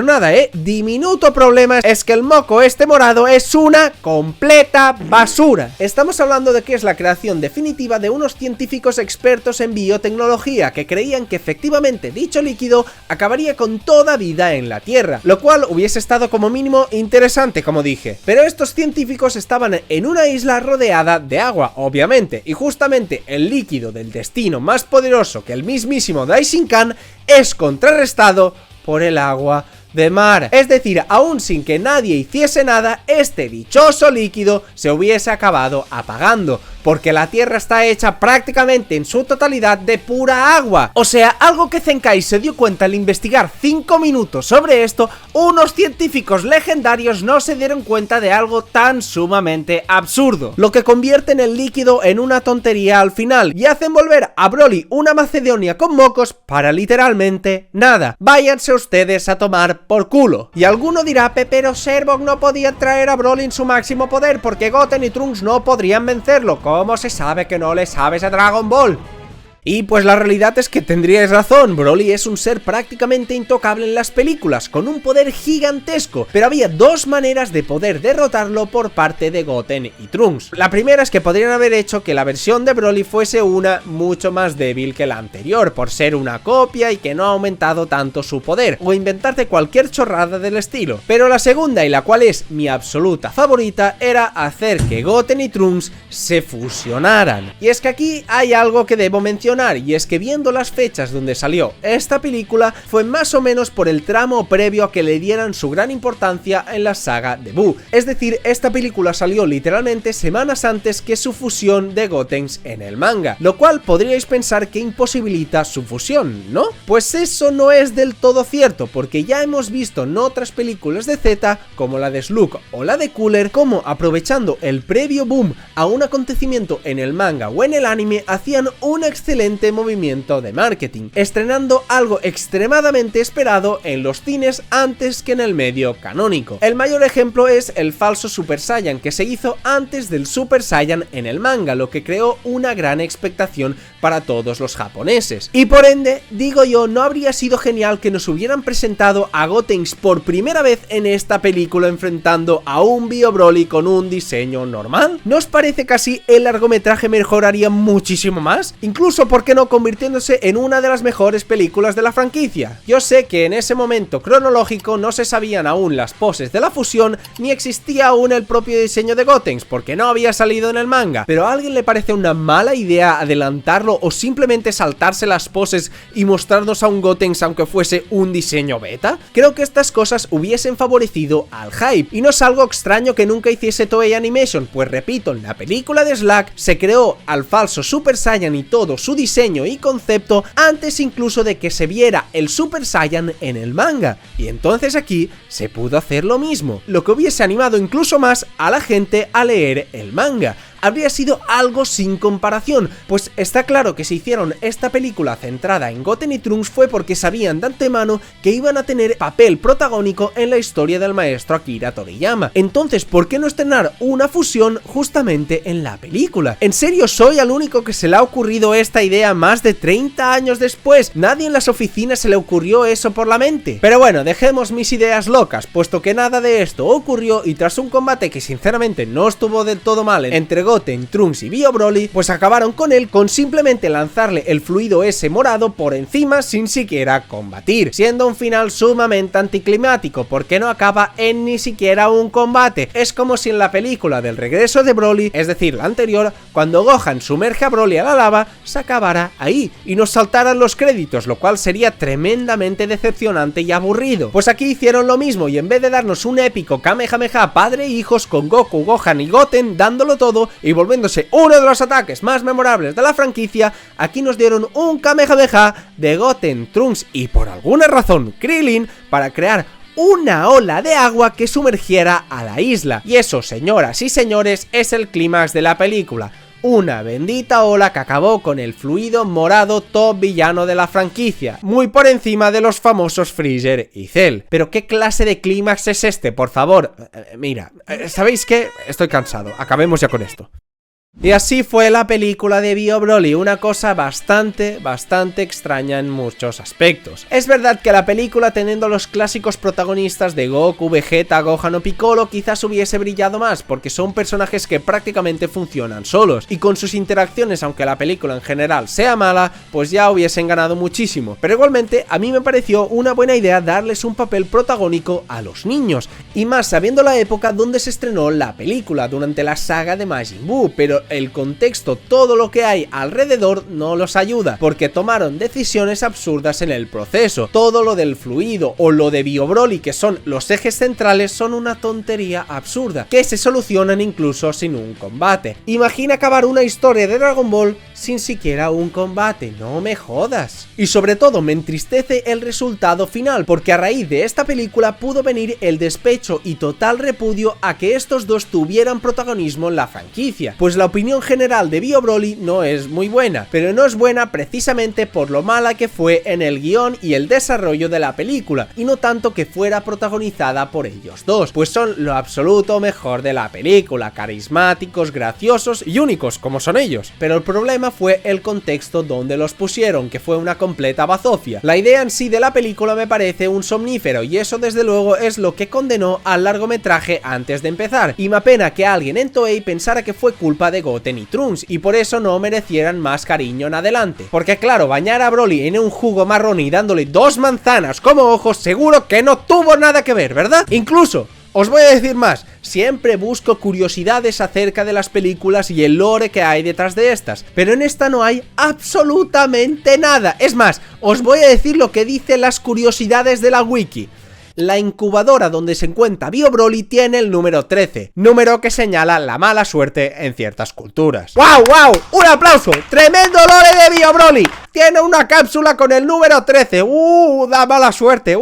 nada, diminuto problema es que el moco este morado es una completa basura. Estamos hablando de que es la creación definitiva de unos científicos expertos en biotecnología que creían que efectivamente dicho líquido acabaría con toda vida en la Tierra, lo cual hubiese estado como mínimo interesante, como dije. Pero estos científicos estaban en una isla rodeada de agua, obviamente, y justamente el líquido del destino más poderoso que el mismísimo Daishinkan es contrarrestado por el agua de mar. Es decir, aún sin que nadie hiciese nada, este dichoso líquido se hubiese acabado apagando, porque la Tierra está hecha prácticamente en su totalidad de pura agua. O sea, algo que Zenkai se dio cuenta al investigar 5 minutos sobre esto, unos científicos legendarios no se dieron cuenta de algo tan sumamente absurdo, lo que convierte en el líquido en una tontería al final, y hacen volver a Broly una Macedonia con mocos para literalmente nada. Váyanse ustedes a tomar por culo. Y alguno dirá, pero Servok no podía traer a Broly en su máximo poder porque Goten y Trunks no podrían vencerlo. ¿Cómo se sabe que no le sabes a Dragon Ball? Y pues la realidad es que tendríais razón, Broly es un ser prácticamente intocable en las películas, con un poder gigantesco, pero había dos maneras de poder derrotarlo por parte de Goten y Trunks. La primera es que podrían haber hecho que la versión de Broly fuese una mucho más débil que la anterior, por ser una copia y que no ha aumentado tanto su poder, o inventarte cualquier chorrada del estilo. Pero la segunda, y la cual es mi absoluta favorita, era hacer que Goten y Trunks se fusionaran. Y es que aquí hay algo que debo mencionar, y es que viendo las fechas donde salió esta película fue más o menos por el tramo previo a que le dieran su gran importancia en la saga de Buu. Es decir, esta película salió literalmente semanas antes que su fusión de Gotenks en el manga, lo cual podríais pensar que imposibilita su fusión, ¿no? Pues eso no es del todo cierto, porque ya hemos visto en otras películas de Z, como la de Slug o la de Cooler, cómo aprovechando el previo boom a un acontecimiento en el manga o en el anime, hacían un excelente movimiento de marketing, estrenando algo extremadamente esperado en los cines antes que en el medio canónico. El mayor ejemplo es el falso Super Saiyan, que se hizo antes del Super Saiyan en el manga, lo que creó una gran expectación para todos los japoneses. Y por ende, digo yo, ¿no habría sido genial que nos hubieran presentado a Gotenks por primera vez en esta película enfrentando a un Bio Broly con un diseño normal? ¿No os parece que así el largometraje mejoraría muchísimo más? Incluso, ¿por qué no convirtiéndose en una de las mejores películas de la franquicia? Yo sé que en ese momento cronológico no se sabían aún las poses de la fusión, ni existía aún el propio diseño de Gotenks, porque no había salido en el manga, pero ¿a alguien le parece una mala idea adelantarlo o simplemente saltarse las poses y mostrarnos a un Gotenks aunque fuese un diseño beta? Creo que estas cosas hubiesen favorecido al hype, y no es algo extraño que nunca hiciese Toei Animation, pues repito, en la película de Slug se creó al falso Super Saiyan y todo su diseño y concepto antes incluso de que se viera el Super Saiyan en el manga, y entonces aquí se pudo hacer lo mismo, lo que hubiese animado incluso más a la gente a leer el manga. Habría sido algo sin comparación, pues está claro que si hicieron esta película centrada en Goten y Trunks fue porque sabían de antemano que iban a tener papel protagónico en la historia del maestro Akira Toriyama. Entonces, ¿por qué no estrenar una fusión justamente en la película? ¿En serio soy el único que se le ha ocurrido esta idea más de 30 años después? ¿Nadie en las oficinas se le ocurrió eso por la mente? Pero bueno, dejemos mis ideas locas, puesto que nada de esto ocurrió, y tras un combate que sinceramente no estuvo del todo mal entre Goten, Trunks y Bio Broly, pues acabaron con él con simplemente lanzarle el fluido ese morado por encima sin siquiera combatir, siendo un final sumamente anticlimático porque no acaba en ni siquiera un combate. Es como si en la película del regreso de Broly, es decir, la anterior, cuando Gohan sumerge a Broly a la lava, se acabara ahí y nos saltaran los créditos, lo cual sería tremendamente decepcionante y aburrido. Pues aquí hicieron lo mismo, y en vez de darnos un épico Kamehameha padre e hijos con Goku, Gohan y Goten dándolo todo y volviéndose uno de los ataques más memorables de la franquicia, aquí nos dieron un Kamehameha de Goten, Trunks y por alguna razón Krillin para crear una ola de agua que sumergiera a la isla. Y eso, señoras y señores, es el clímax de la película. Una bendita ola que acabó con el fluido morado top villano de la franquicia, muy por encima de los famosos Freezer y Cell. Pero ¿qué clase de clímax es este? Por favor, mira, ¿sabéis qué? Estoy cansado, acabemos ya con esto. Y así fue la película de Bio Broly, una cosa bastante extraña en muchos aspectos. Es verdad que la película, teniendo los clásicos protagonistas de Goku, Vegeta, Gohan o Piccolo, quizás hubiese brillado más, porque son personajes que prácticamente funcionan solos, y con sus interacciones, aunque la película en general sea mala, pues ya hubiesen ganado muchísimo. Pero igualmente, a mí me pareció una buena idea darles un papel protagónico a los niños, y más sabiendo la época donde se estrenó la película, durante la saga de Majin Buu, pero el contexto, todo lo que hay alrededor no los ayuda, porque tomaron decisiones absurdas en el proceso. Todo lo del fluido o lo de Bio Broly, que son los ejes centrales, son una tontería absurda, que se solucionan incluso sin un combate. Imagina acabar una historia de Dragon Ball sin siquiera un combate, no me jodas. Y sobre todo me entristece el resultado final, porque a raíz de esta película pudo venir el despecho y total repudio a que estos dos tuvieran protagonismo en la franquicia, pues la opinión general de Bio Broly no es muy buena, pero no es buena precisamente por lo mala que fue en el guión y el desarrollo de la película, y no tanto que fuera protagonizada por ellos dos, pues son lo absoluto mejor de la película, carismáticos, graciosos y únicos como son ellos. Pero el problema fue el contexto donde los pusieron, que fue una completa bazofia. La idea en sí de la película me parece un somnífero, y eso desde luego es lo que condenó al largometraje antes de empezar, y me apena que alguien en Toei pensara que fue culpa de Goten y Trunks, y por eso no merecieran más cariño en adelante. Porque claro, bañar a Broly en un jugo marrón y dándole 2 manzanas como ojos seguro que no tuvo nada que ver, ¿verdad? Incluso os voy a decir más, siempre busco curiosidades acerca de las películas y el lore que hay detrás de estas, pero en esta no hay absolutamente nada. Es más, os voy a decir lo que dicen las curiosidades de la wiki. La incubadora donde se encuentra Bio Broly tiene el número 13, número que señala la mala suerte en ciertas culturas. ¡Wow, wow! ¡Un aplauso! ¡Tremendo lore de Bio Broly! Tiene una cápsula con el número 13. Da mala suerte.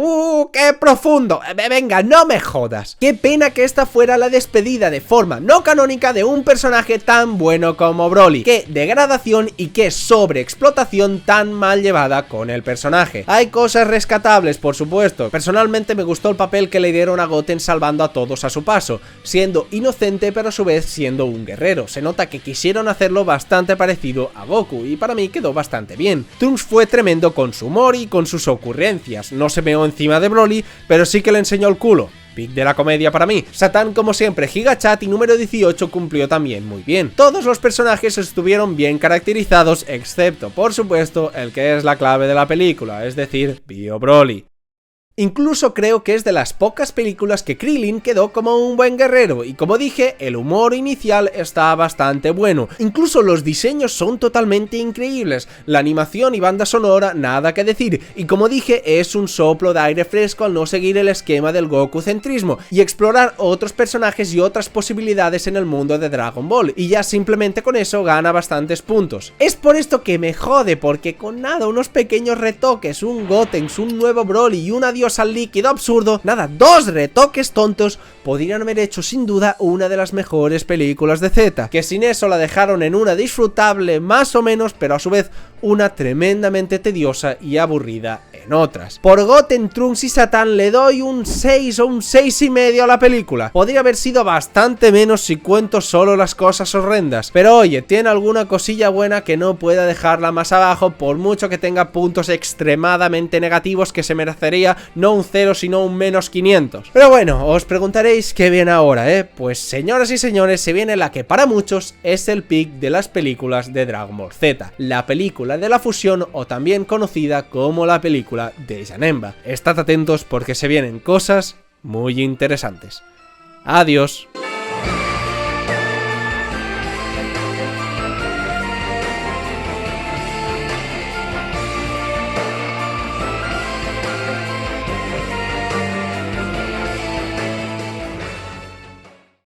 ¡Qué profundo! Venga, no me jodas. Qué pena que esta fuera la despedida de forma no canónica de un personaje tan bueno como Broly. Qué degradación y qué sobreexplotación tan mal llevada con el personaje. Hay cosas rescatables, por supuesto. Personalmente me gustó el papel que le dieron a Goten salvando a todos a su paso, siendo inocente pero a su vez siendo un guerrero. Se nota que quisieron hacerlo bastante parecido a Goku y para mí quedó bastante bien. Trunks fue tremendo con su humor y con sus ocurrencias. No se meó encima de Broly, pero sí que le enseñó el culo. Pick de la comedia para mí. Satan, como siempre, Gigachat y número 18 cumplió también muy bien. Todos los personajes estuvieron bien caracterizados, excepto, por supuesto, el que es la clave de la película, es decir, Bio Broly. Incluso creo que es de las pocas películas que Krillin quedó como un buen guerrero, y como dije, el humor inicial está bastante bueno. Incluso los diseños son totalmente increíbles, la animación y banda sonora nada que decir, y como dije, es un soplo de aire fresco al no seguir el esquema del Goku centrismo y explorar otros personajes y otras posibilidades en el mundo de Dragon Ball, y ya simplemente con eso gana bastantes puntos. Es por esto que me jode, porque con nada, unos pequeños retoques, un Goten, un nuevo Broly y un adiós al líquido absurdo, nada, 2 retoques tontos, podrían haber hecho sin duda una de las mejores películas de Z, que sin eso la dejaron en una disfrutable más o menos, pero a su vez una tremendamente tediosa y aburrida en otras. Por Goten, Trunks y Satan le doy un 6 o un 6,5 a la película. Podría haber sido bastante menos si cuento solo las cosas horrendas, pero oye, tiene alguna cosilla buena que no pueda dejarla más abajo, por mucho que tenga puntos extremadamente negativos que se merecería no un 0 sino un menos 500. Pero bueno, os preguntaréis qué viene ahora, Pues señoras y señores, se viene la que para muchos es el pick de las películas de Dragon Ball Z, la película de la fusión, o también conocida como la película de Janemba. Estad atentos porque se vienen cosas muy interesantes. Adiós.